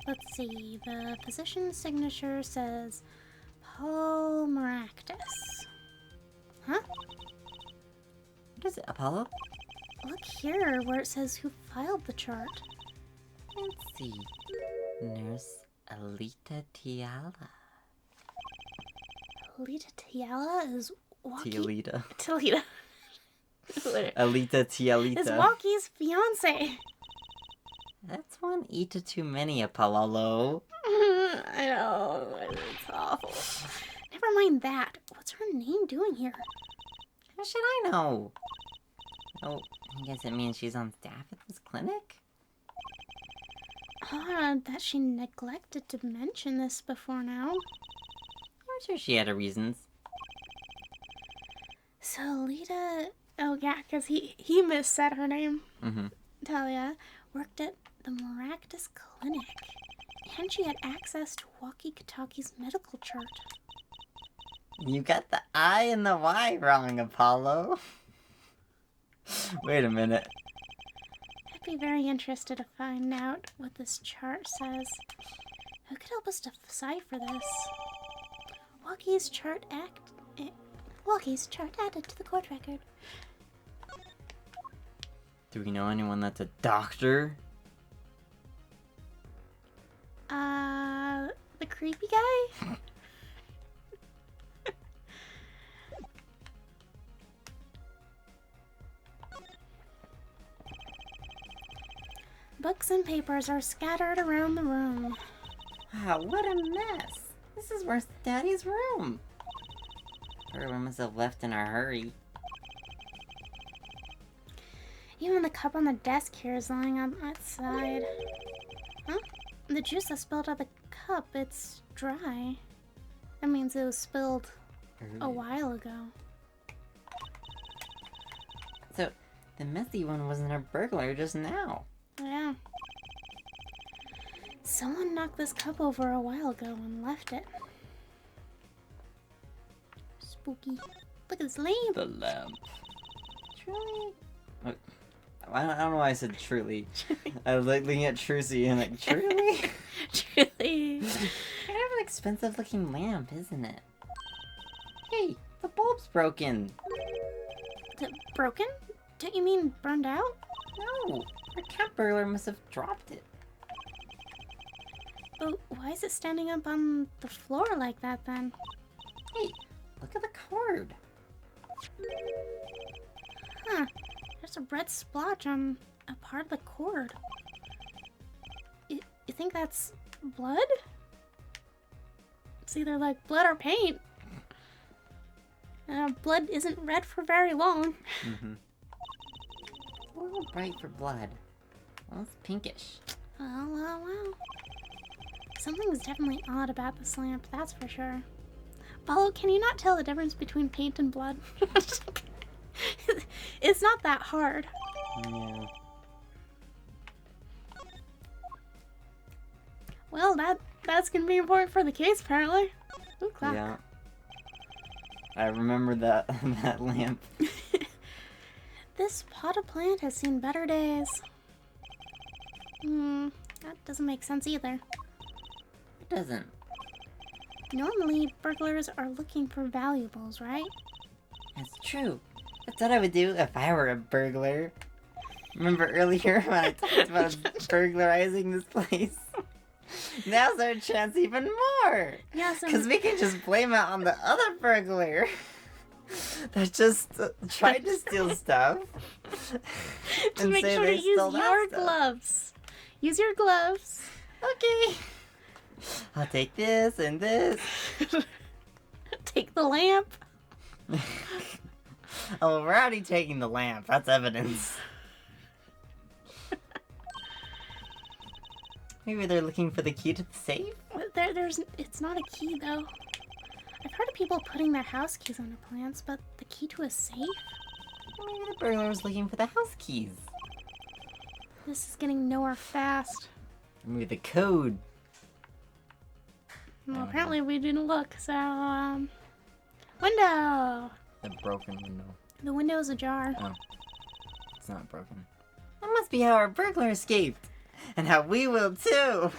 Let's see. The physician's signature says Paul Maractus. Huh? What is it, Apollo? Look here where it says who filed the chart. Let's see. Nurse Alita Tiala. Alita Tiala is Walkie. Tialita. Talita. Alita Tialita. Is Walkie's fiance. That's one Ita too many, Apollo. I know. It's awful. Never mind that. What's her name doing here? How should I know? Oh, I guess it means she's on staff at this clinic? That she neglected to mention this before now. I'm sure she had her reasons. So Alita... Oh yeah, because he missaid her name. Mm-hmm. Talia worked at the Maractus Clinic. And she had access to Walkie Kataki's medical chart. You got the I and the Y wrong, Apollo. Wait a minute. I'd be very interested to find out what this chart says. Who could help us decipher this? Walkie's chart added to the court record. Do we know anyone that's a doctor? The creepy guy? Books and papers are scattered around the room. Wow, what a mess. This is worse than Daddy's room. Burglar must have left in a hurry. Even the cup on the desk here is lying on its side. Huh? The juice that spilled out of the cup, it's dry. That means it was spilled a while ago. So, The messy one wasn't a burglar just now. Yeah. Someone knocked this cup over a while ago and left it. Spooky. Look at this lamp. The lamp. Truly? I don't know why I said truly. I was like looking at Trucy and like, truly? Truly. Kind of an expensive looking lamp, isn't it? Hey, the bulb's broken. Broken? Don't you mean burned out? No, our cat burglar must have dropped it. But why is it standing up on the floor like that then? Hey, look at the card. Huh. There's a red splotch on a part of the cord. You think that's blood? It's either like blood or paint. Blood isn't red for very long. Mm-hmm. It's a little bright for blood. Well, it's pinkish. Well. Something's definitely odd about this lamp, that's for sure. Apollo, can you not tell the difference between paint and blood? It's not that hard. Yeah. Well, that's gonna be important for the case, apparently. Ooh, clock. Yeah. I remember that that lamp. This potted plant has seen better days. That doesn't make sense either. It doesn't. Normally, burglars are looking for valuables, right? That's true. That's what I would do if I were a burglar. Remember earlier when I talked about burglarizing this place? Now's our chance even more! Yeah, so Because we can just blame it on the other burglar that just tried to steal stuff. just make sure to use your gloves. Use your gloves. Okay. I'll take this and this. Take the lamp. Oh, we're already taking the lamp. That's evidence. Maybe they're looking for the key to the safe? It's not a key though. I've heard of people putting their house keys under plants, but the key to a safe? Maybe the burglar was looking for the house keys. This is getting nowhere fast. Maybe the code. Well, apparently we didn't look, so, window! The broken window. The window is ajar. Oh. It's not broken. That must be how our burglar escaped. And how we will too.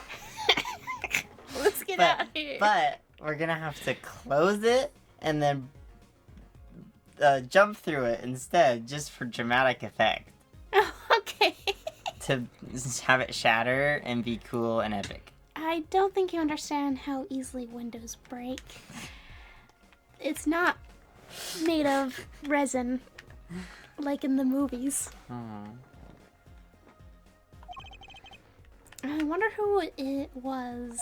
Let's get out of here. But we're gonna have to close it and then jump through it instead, just for dramatic effect. Okay. To have it shatter and be cool and epic. I don't think you understand how easily windows break. It's not made of resin, like in the movies. Oh. I wonder who it was.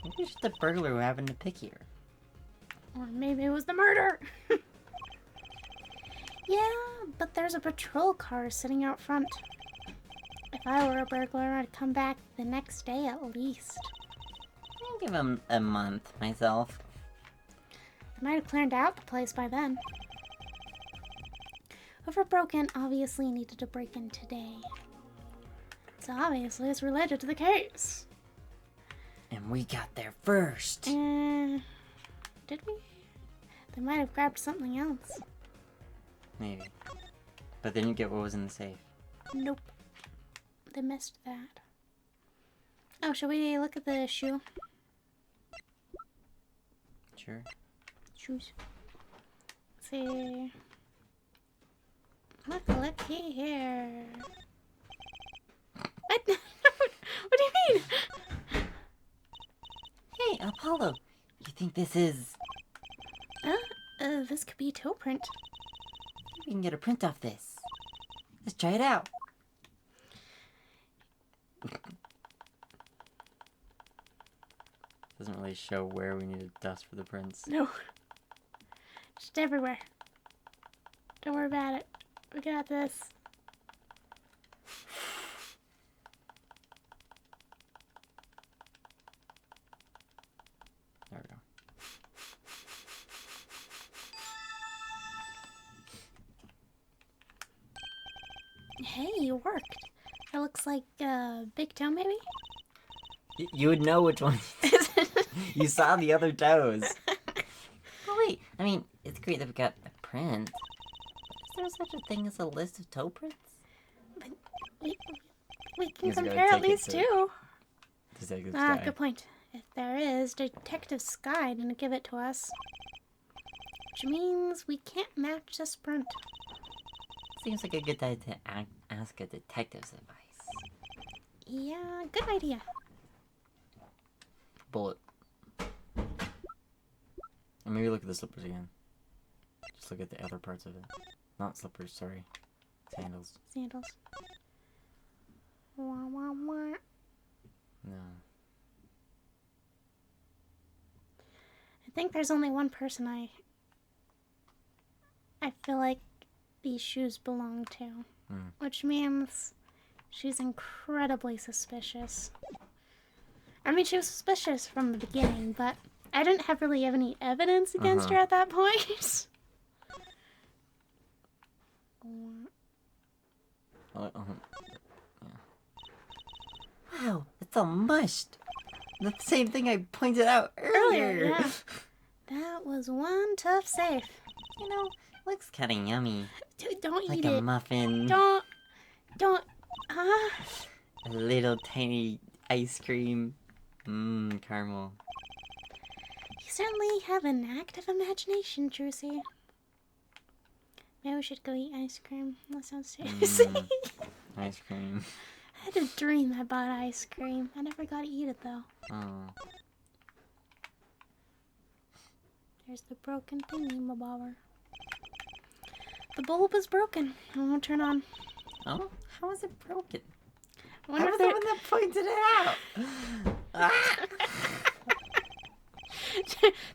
Maybe it's just the burglar who happened to pick here. Or maybe it was the murder. Yeah, but there's a patrol car sitting out front. If I were a burglar, I'd come back the next day at least. I'll give him a month myself. I might have cleared out the place by then. Whoever broke in obviously needed to break in today. So obviously it's related to the case. And we got there first. Did we? They might have grabbed something else. Maybe. But then you get what was in the safe. Nope. They missed that. Oh, shall we look at the shoe? Sure. Shoes. Let's see. Look here. What? What do you mean? Hey, Apollo, you think this is... This could be a toe print. We can get a print off this. Let's try it out. Doesn't really show where we need to dust for the prints. No. Just everywhere. Don't worry about it. We got this. There we go. Hey, you worked. It looks like big toe, maybe? You would know which one. You saw the other toes. Oh wait, I mean, it's great that we got a print. Is there such a thing as a list of toe prints? We can Let's go compare at take it least to- two. Detective Ah, Sky. good point. If there is, Detective Sky didn't give it to us. Which means we can't match this print. Seems like a good idea to ask a detective's advice. Yeah, good idea. Bullet. And maybe look at the slippers again. Just look at the other parts of it. Not slippers, sorry. Sandals. Sandals. Wah, wah, wah. No. I think there's only one person I feel like these shoes belong to. Hmm. Which means she's incredibly suspicious. I mean, she was suspicious from the beginning, but I didn't have really any evidence against her at that point. Wow, it's all mushed. The same thing I pointed out earlier. Yeah. That was one tough safe. You know, looks kind of yummy. Dude, don't Like eat a it. muffin. Don't. A little tiny ice cream. Mmm, caramel. You certainly have an active imagination, Trucy. Maybe we should go eat ice cream. That sounds tasty. Ice cream. I had a dream I bought ice cream. I never got to eat it, though. Oh. There's the broken thingy-mabobber. The bulb is broken. It won't turn on. Oh, how is it broken? I I wonder was if the one that pointed it out. Ah!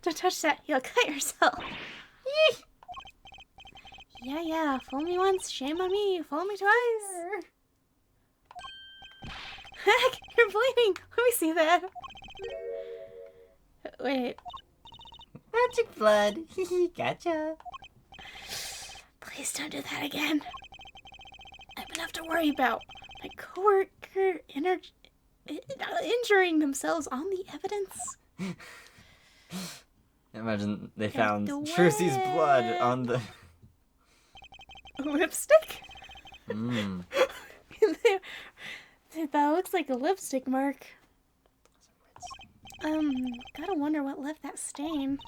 Don't touch that. You'll cut yourself. Yee! Yeah. Fool me once, shame on me. Fool me twice. Heck, you're bleeding. Let me see that. Wait. Magic blood. Gotcha. Please don't do that again. I have enough to worry about. My coworker injuring themselves on the evidence. Imagine they There's found the Trucy's blood web. on the... Lipstick? Mmm. That looks like a lipstick mark. Gotta wonder what left that stain.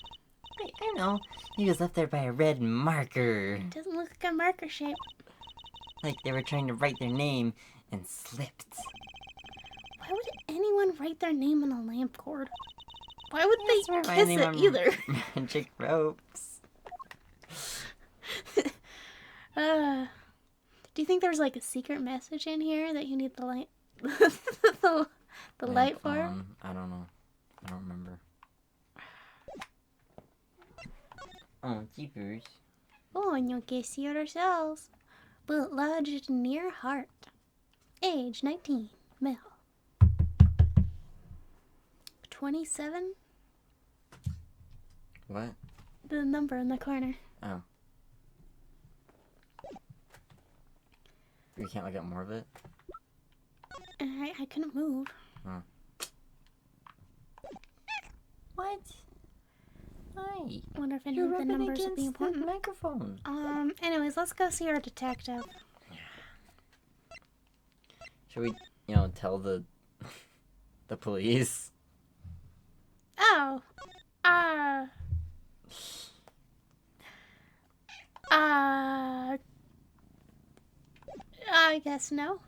I know. He was left there by a red marker. Doesn't look like a marker shape. Like they were trying to write their name and slipped. Why would anyone write their name on a lamp cord? Why would That's they where my kiss name it on either? Magic ropes. Do you think there's like a secret message in here that you need the light, the light for? I don't know. I don't remember. Oh, jeepers. Oh, and you can see it ourselves. But lodged near heart. Age 19, male. 27, What? the number in the corner. Oh. You can't look at more of it? I couldn't move. Oh. What? Hi. Wonder if any You're of the rubbing numbers would against be the important. microphone. Anyways, let's go see our detective. Should we, tell the police? Oh. I guess no.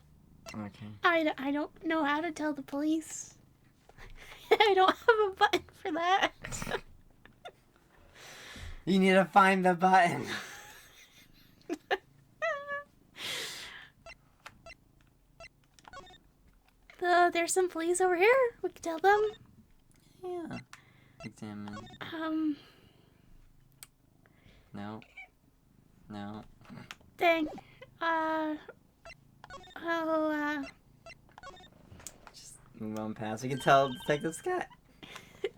Okay. I don't know how to tell the police. I don't have a button for that. You need to find the button. There's some police over here. We can tell them. Yeah. Examine. No. No. Dang. Just move on past. We can tell Detective Scott.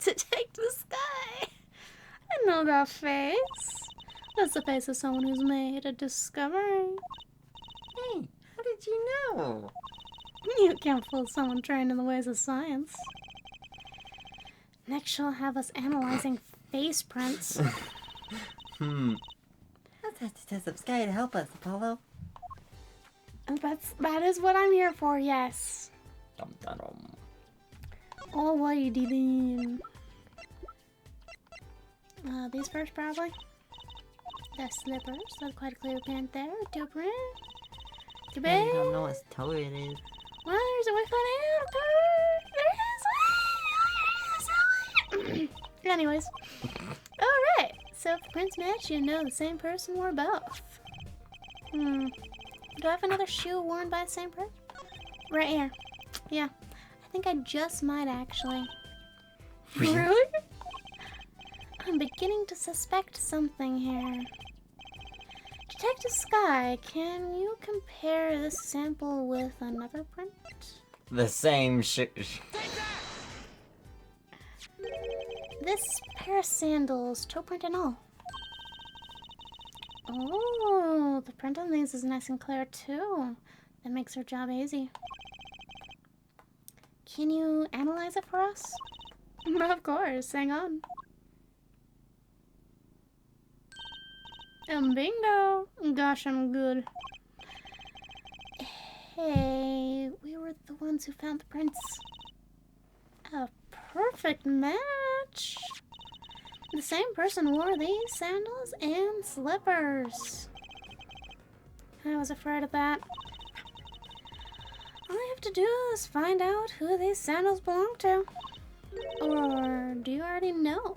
Detective Sky. I know that face. That's the face of someone who's made a discovery. Hey, how did you know? You can't fool someone trained in the ways of science. Next, she'll have us analyzing face prints. Let's have to test up Sky to help us, Apollo. That is what I'm here for, yes. Dum, dum, dum. Alrighty then. These first, probably. The slippers. That's quite a clear print there. Two print. Too I bad. don't know what toe it is. Well, there's a way to find out. There is. Anyways. Alright. So if the prints match, you know the same person wore both. Do I have another shoe worn by the same person? Right here. Yeah. I think I just might actually. Really? I'm beginning to suspect something here. Detective Sky, can you compare this sample with another print? The same This pair of sandals, toe print and all. Oh, the print on these is nice and clear too. That makes her job easy. Can you analyze it for us? Of course, hang on. And bingo! Gosh, I'm good. Hey, we were the ones who found the prints. A perfect match! The same person wore these sandals and slippers. I was afraid of that. All I have to do is find out who these sandals belong to. Or do you already know?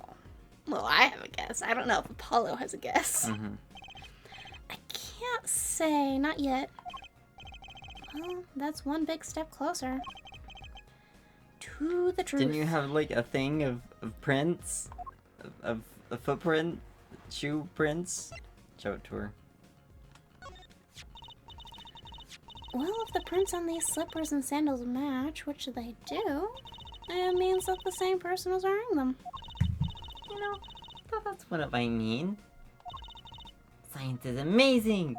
Well, I have a guess. I don't know if Apollo has a guess. I can't say, not yet. Well, that's one big step closer to the truth. Didn't you have like a thing of prints? Of the footprint? Shoe prints? Show it to her. Well, if the prints on these slippers and sandals match, which they do, it means that the same person was wearing them. You know, that's what it might mean. Science is amazing!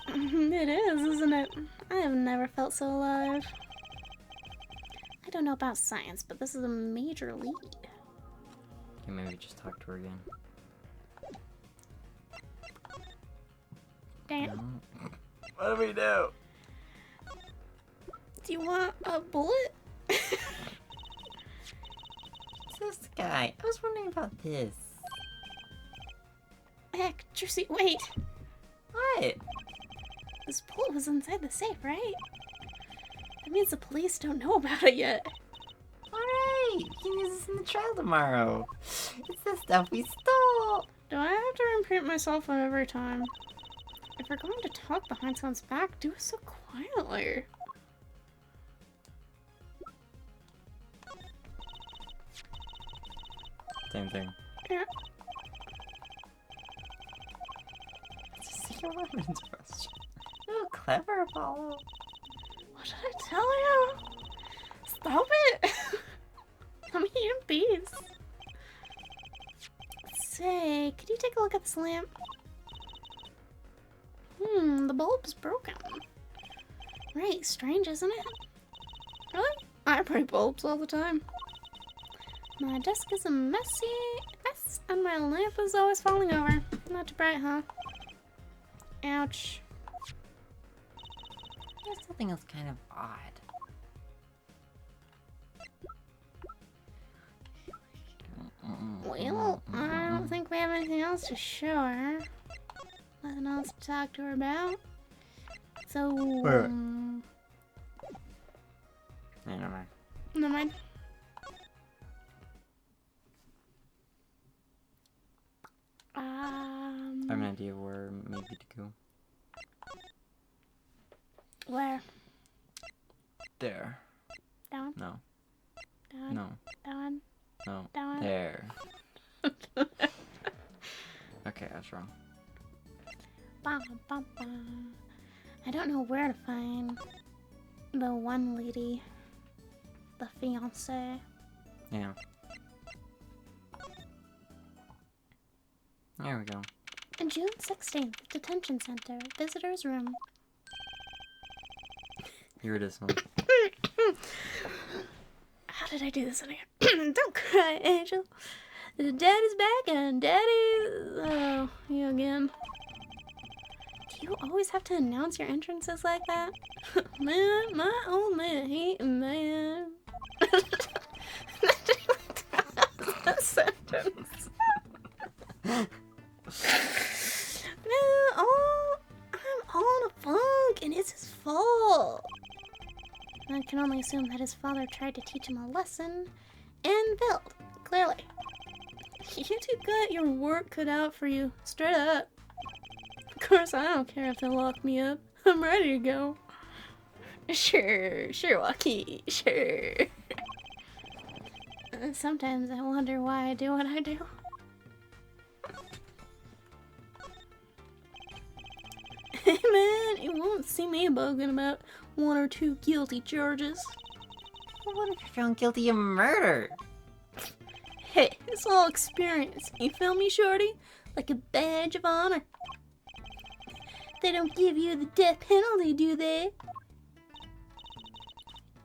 It is, isn't it? I have never felt so alive. I don't know about science, but this is a major lead. Okay, maybe just talk to her again. Damn. What do we do? Do you want a bullet? So, Sky, I was wondering about this. Heck, Juicy, wait. What? This bullet was inside the safe, right? That means the police don't know about it yet. Alright, you can use this in the trial tomorrow. It's the stuff we stole. Do I have to repeat myself every time? If we're going to talk behind someone's back, do it so quietly. Same thing. Yeah. Just your weapons question. Oh, clever, Apollo. What did I tell you? Stop it! Let me eat in peace. Say, could you take a look at this lamp? The bulb's broken. Right, strange, isn't it? Really? I break bulbs all the time. My desk is a messy mess, and my lamp is always falling over. Not too bright, huh? Ouch. There's something else kind of odd. Well, I don't think we have anything else to show her. Nothing else to talk to her about. So, Yeah, never mind. never mind. I have an idea where maybe to go. Where? There. Down, No. down, No. down, No. down. There. Okay, I was wrong. Ba, ba, ba. I don't know where to find the one lady, the fiance. Yeah. There we go. And June 16th, detention center, visitor's room. Iridescent. How did I do this again? Don't cry, Angel. Daddy's back and oh, you again. Do you always have to announce your entrances like that? Man, my old man, man. That sentence. Man, I'm all in a funk, and it's his fault. I can only assume that his father tried to teach him a lesson and failed, clearly. You two got your work cut out for you, straight up. Of course, I don't care if they lock me up. I'm ready to go. Sure, Walkie, sure. Sometimes I wonder why I do what I do. Hey man, you won't see me bugging about 1 or 2 guilty charges. What if you're found guilty of murder? Hey, it's all experience. You feel me, shorty? Like a badge of honor. They don't give you the death penalty, do they?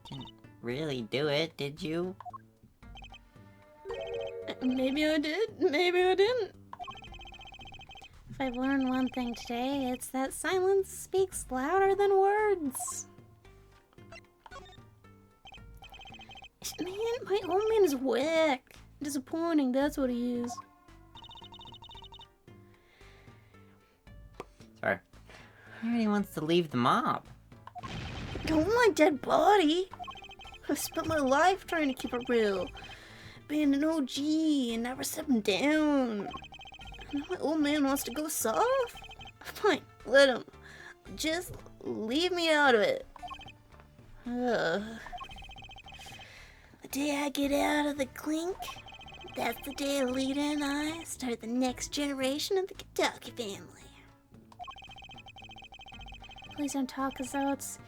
Didn't really do it, did you? Maybe I did, maybe I didn't. If I've learned one thing today, it's that silence speaks louder than words. Man, my old man is whack. Disappointing, that's what he is. Sorry. He really wants to leave the mob. Don't want my dead body. I've spent my life trying to keep it real. Being an OG and never stepping down. Now my old man wants to go soft? Fine, let him. Just leave me out of it. The day I get out of the clink, that's the day Alita and I start the next generation of the Kentucky family. Please don't talk as though it's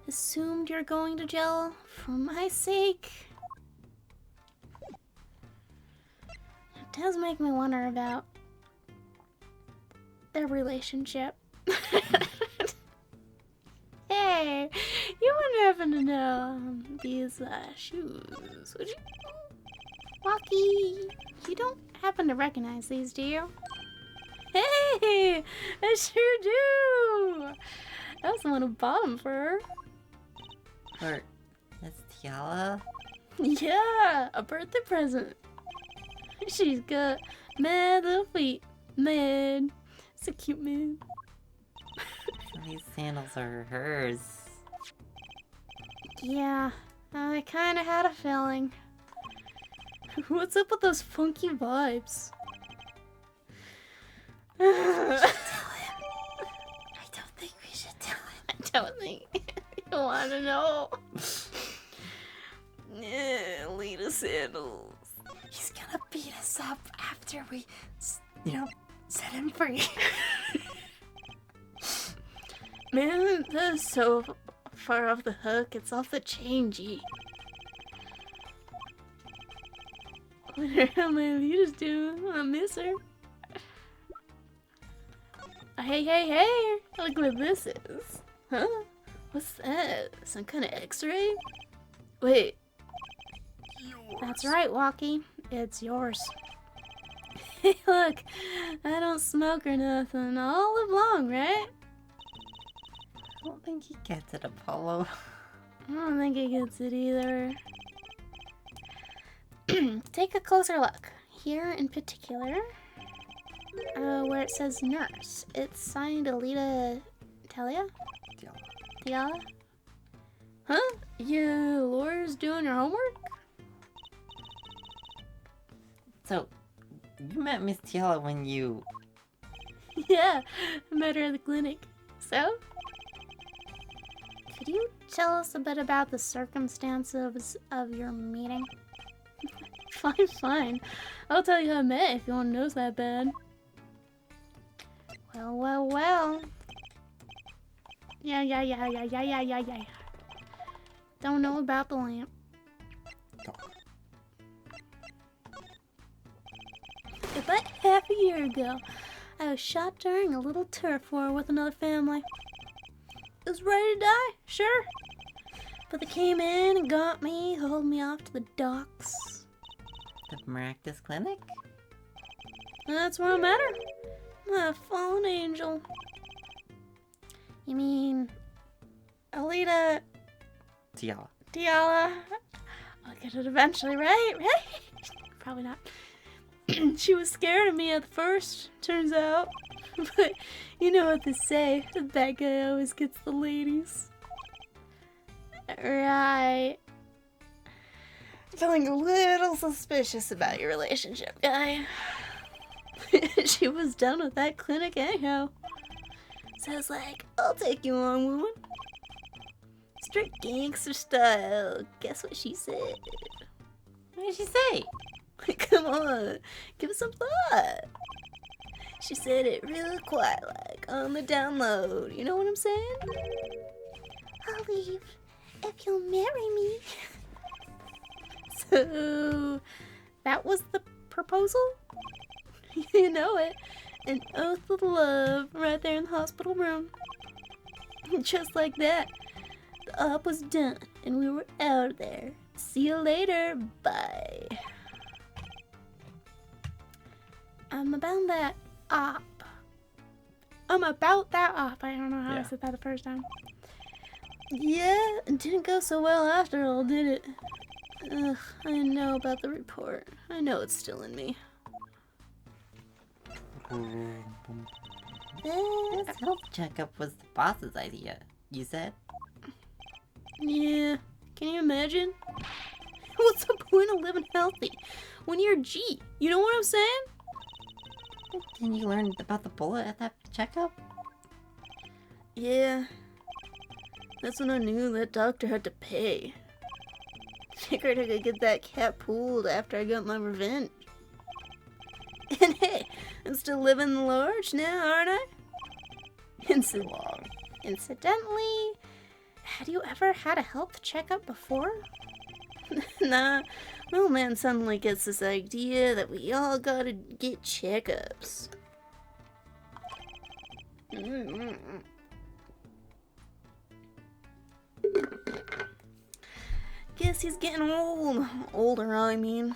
assumed you're going to jail for my sake. It does make me wonder about their relationship. Hey, you wouldn't happen to know these shoes, would you? Walkie, you don't happen to recognize these, do you? Hey, I sure do! I was the one who bought them for her. For Miss Tiala? Yeah, a birthday present. She's got mad little feet. Mad. So cute, man. These sandals are hers. Yeah, I kinda had a feeling. What's up with those funky vibes? Tell him. I don't think we should tell him. I don't think you want to know. Lita sandals. He's gonna beat us up after we, set him free. Man, that is so far off the hook. It's off the chain, G. I wonder how my Lita's doing. I miss her. Hey! Look what this is. Huh? What's that? Some kind of x-ray? Wait. That's right, Walkie. It's yours. Hey, look. I don't smoke or nothing. I'll live long, right? I don't think he gets it, Apollo. I don't think he gets it either. Take a closer look. Here in particular, where it says nurse, it's signed Alita Talia? Tiala? Huh? You lawyers doing your homework? So, you met Miss Tiala when you... Yeah, I met her at the clinic. So? Could you tell us a bit about the circumstances of your meeting? Fine. I'll tell you how I met if you want to know that bad. Well. Yeah. Don't know about the lamp. About half a year ago, I was shot during a little turf war with another family. I was ready to die, sure. But they came in and got me, hauled me off to the docks. The Maractus Clinic? That's where I met her. My fallen angel. You mean Alita Tiala. I'll get it eventually, right? Right? Probably not. She was scared of me at first, turns out. But you know what they say, the bad guy always gets the ladies. Right. Feeling a little suspicious about your relationship, guy. She was done with that clinic anyhow. So I was like, I'll take you on, woman. Strict gangster style. Guess what she said? What did she say? Come on, give it some thought. She said it real quiet, like on the download. You know what I'm saying? I'll leave if you'll marry me. So, that was the proposal? You know it. An oath of love right there in the hospital room. Just like that, the op was done and we were out of there. See you later. Bye. I'm about that op. I'm about that op. I don't know how I said that the first time. Yeah, it didn't go so well after all, did it? Ugh, I know about the report. I know it's still in me. This health checkup was the boss's idea, you said? Yeah, can you imagine? What's the point of living healthy when you're G? You know what I'm saying? Didn't you learn about the bullet at that checkup? Yeah. That's when I knew that doctor had to pay. Figured I could get that cat pulled after I got my revenge. And hey, I'm still living large now, aren't I? Incidentally, had you ever had a health checkup before? Nah, my old man suddenly gets this idea that we all gotta get checkups. Guess he's getting old. Older, I mean.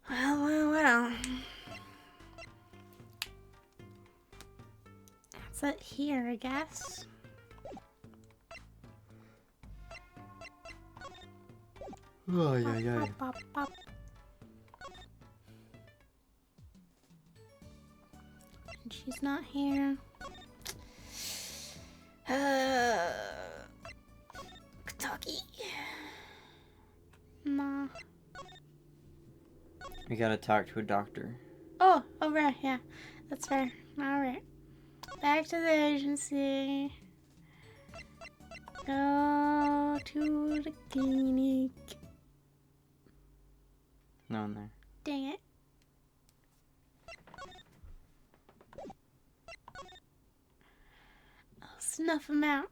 Well. That's it here, I guess. Oh, yeah. Pop, pop, pop. And she's not here. Kentucky. Nah. We gotta talk to a doctor. Oh, right, yeah. That's fair. Alright. Back to the agency. Go to the clinic. No one there. Dang it. I'll snuff him out.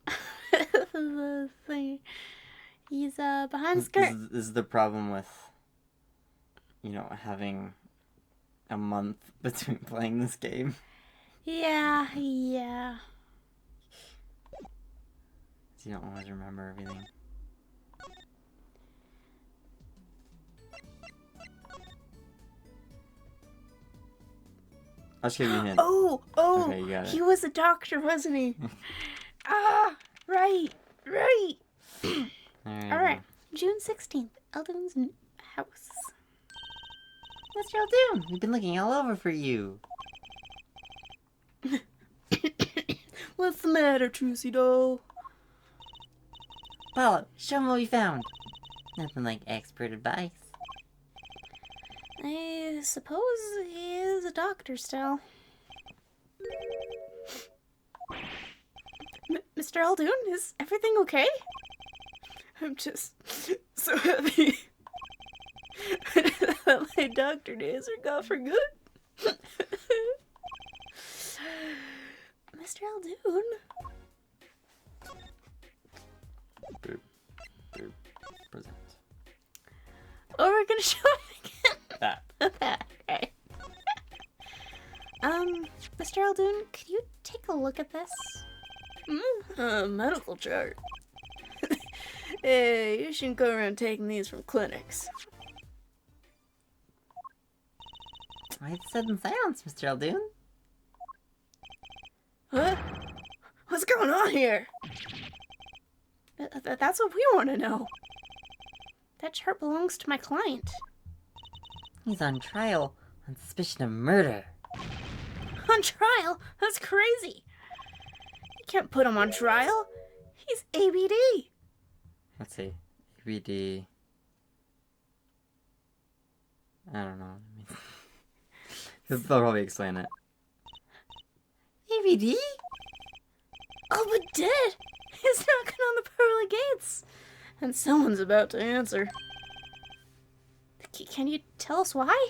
The thing. He's behind the skirt. This is the problem with, having a month between playing this game. Yeah. So you don't always remember everything. I'll just give you a hint. Oh! Okay, you got it. He was a doctor, wasn't he? Right. Alright. June 16th, Eldon's house. What's y'all doing? We've been looking all over for you. What's the matter, Trucy doll? Paolo, show him what we found. Nothing like expert advice. I suppose he is a doctor still. Mr. Aldoon, is everything okay? I'm just so happy that my doctor days are gone for good. Mr. Aldoon? Boop. Present. Oh, we're gonna show it again? That. Right. Mr. Aldoon, could you take a look at this? Medical chart. Hey, you shouldn't go around taking these from clinics. I said in silence, Mr. Aldoon. What? What's going on here? That's what we want to know. That chart belongs to my client. He's on trial on suspicion of murder. On trial? That's crazy. You can't put him on trial. He's ABD. Let's see. ABD. I don't know. They'll probably explain it. ABD? Oh, but dead. He's knocking on the pearly gates. And someone's about to answer. Can you tell us why?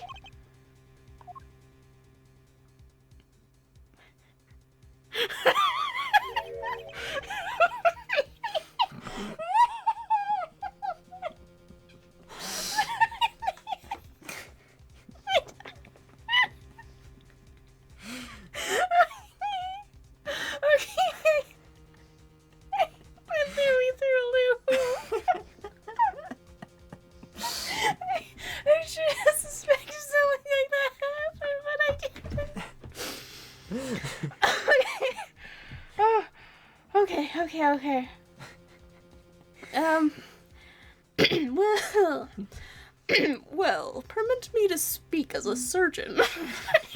Okay. Well, permit me to speak as a surgeon.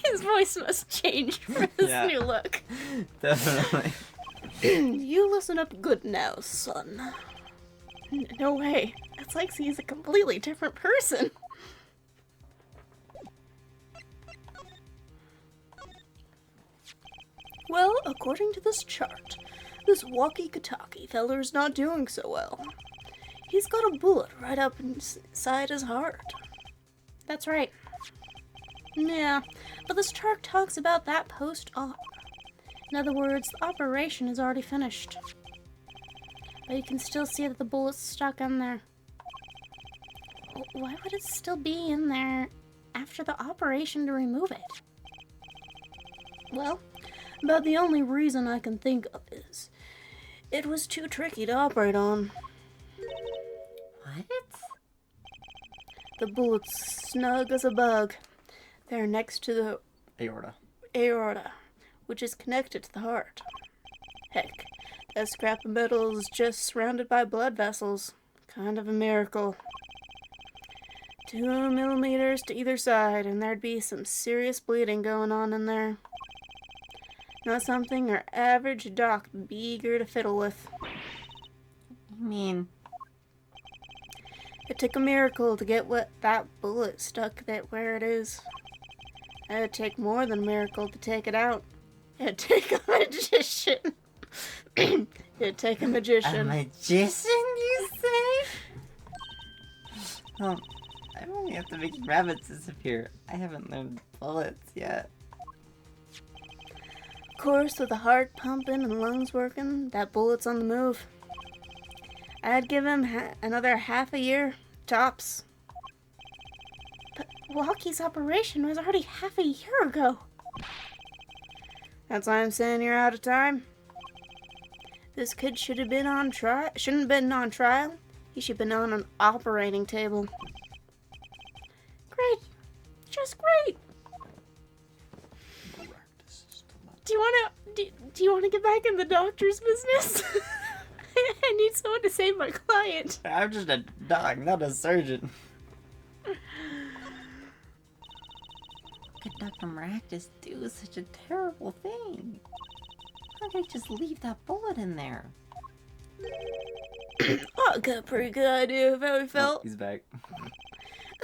His voice must change for this new look. Definitely. You listen up good now, son. No way. It's like he's a completely different person. Well, according to this chart, this walkie-talkie feller's not doing so well. He's got a bullet right up inside his heart. That's right. Yeah, but this chart talks about that post-op. In other words, the operation is already finished. But you can still see that the bullet's stuck in there. Why would it still be in there after the operation to remove it? Well, about the only reason I can think of is it was too tricky to operate on. What? The bullet's snug as a bug. They're next to the aorta, which is connected to the heart. Heck, that scrap of metal is just surrounded by blood vessels. Kind of a miracle. 2 millimeters to either side, and there'd be some serious bleeding going on in there. Not something your average doc would be eager to fiddle with. You mean... It took a miracle to get that bullet stuck where it is. It'd take more than a miracle to take it out. It'd take a magician. It'd take a magician. A magician, you say? Well, I only have to make rabbits disappear. I haven't learned bullets yet. Of course, with the heart pumping and lungs working, that bullet's on the move. I'd give him another half a year, tops. But Walkie's operation was already half a year ago. That's why I'm saying you're out of time. This kid should have been on trial. Shouldn't have been on trial. He should have been on an operating table. Great, just great. Do you want to get back in the doctor's business? I need someone to save my client. I'm just a doc, not a surgeon. How could Dr. Maractus do such a terrible thing? How could he just leave that bullet in there? I got a pretty good idea of how he felt. Oh, he's back.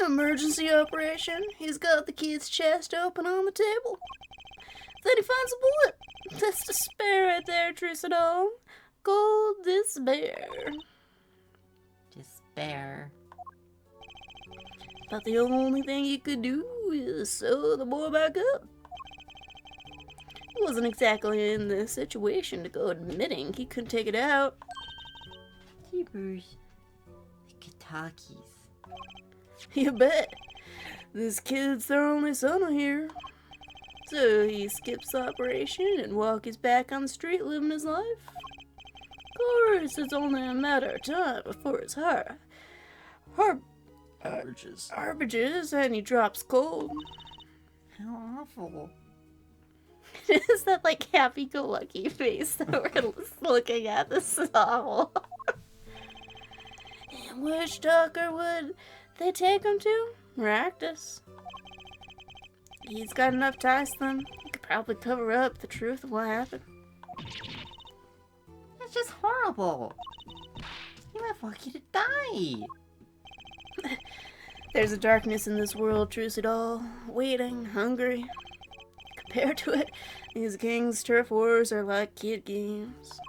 Emergency operation. He's got the kid's chest open on the table. Then he finds a bullet. That's despair right there, Trucidol. Cold despair. Despair. But the only thing he could do is sew the boy back up. He wasn't exactly in the situation to go admitting he couldn't take it out. Jeepers. The Kitakis. You bet. This kid's their only son here. So he skips the operation and Walkie's back on the street living his life. Of course, it's only a matter of time before his heart Averages. arbages and he drops cold. How awful. Is that like happy-go-lucky face that we're looking at? This is awful. And which doctor would they take him to? Ractus. He's got enough ties to them. He could probably cover up the truth of what happened. That's just horrible. You have Walkie to die. There's a darkness in this world, truce it all. Waiting, hungry. Compared to it, these king's turf wars are like kid games.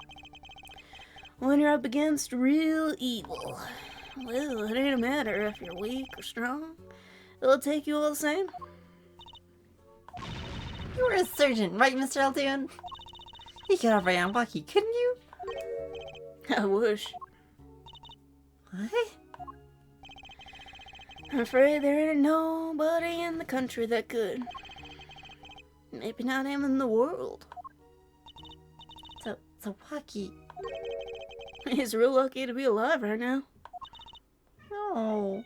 When you're up against real evil, well, it ain't a matter if you're weak or strong. It'll take you all the same. You were a surgeon, right, Mr. Altoon? You could operate on Walkie, couldn't you? I wish. What? I'm afraid there ain't nobody in the country that could. Maybe not even in the world. So Walkie... He's real lucky to be alive right now. No.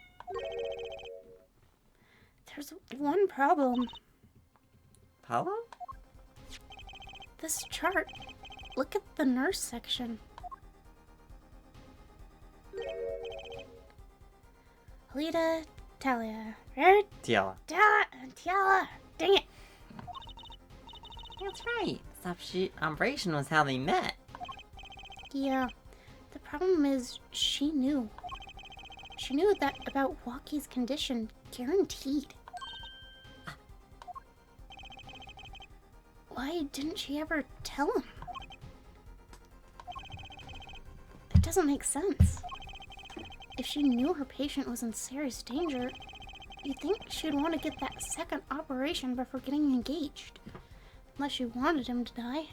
There's one problem. Paulo? This chart. Look at the nurse section. Alita, Talia, right? Tiala. Tiala. Dang it. That's right. Stop shoot operation was how they met. Yeah. The problem is she knew. She knew that about Walkie's condition, guaranteed. Why didn't she ever tell him? It doesn't make sense. If she knew her patient was in serious danger, you'd think she'd want to get that second operation before getting engaged. Unless she wanted him to die.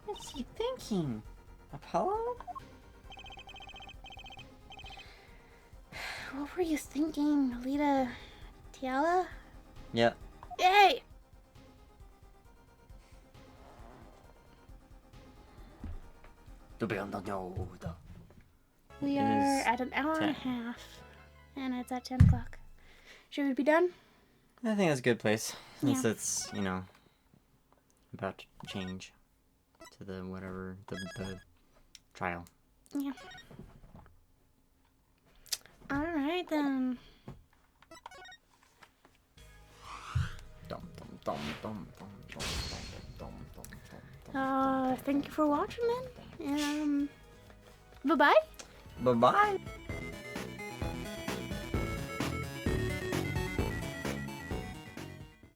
What's she thinking? Apollo? What were you thinking, Alita Tiala? Yep. Hey! We It are is at an hour and a 10. half, and it's at 10 o'clock. Should we be done? I think that's a good place. Since Yeah. it's, about to change to the whatever, the trial. Yeah. Alright then. Dum, dum, dum, dum, dum, dum, dum, dum, dum, dum. Thank you for watching then. Bye-bye. Bye-bye.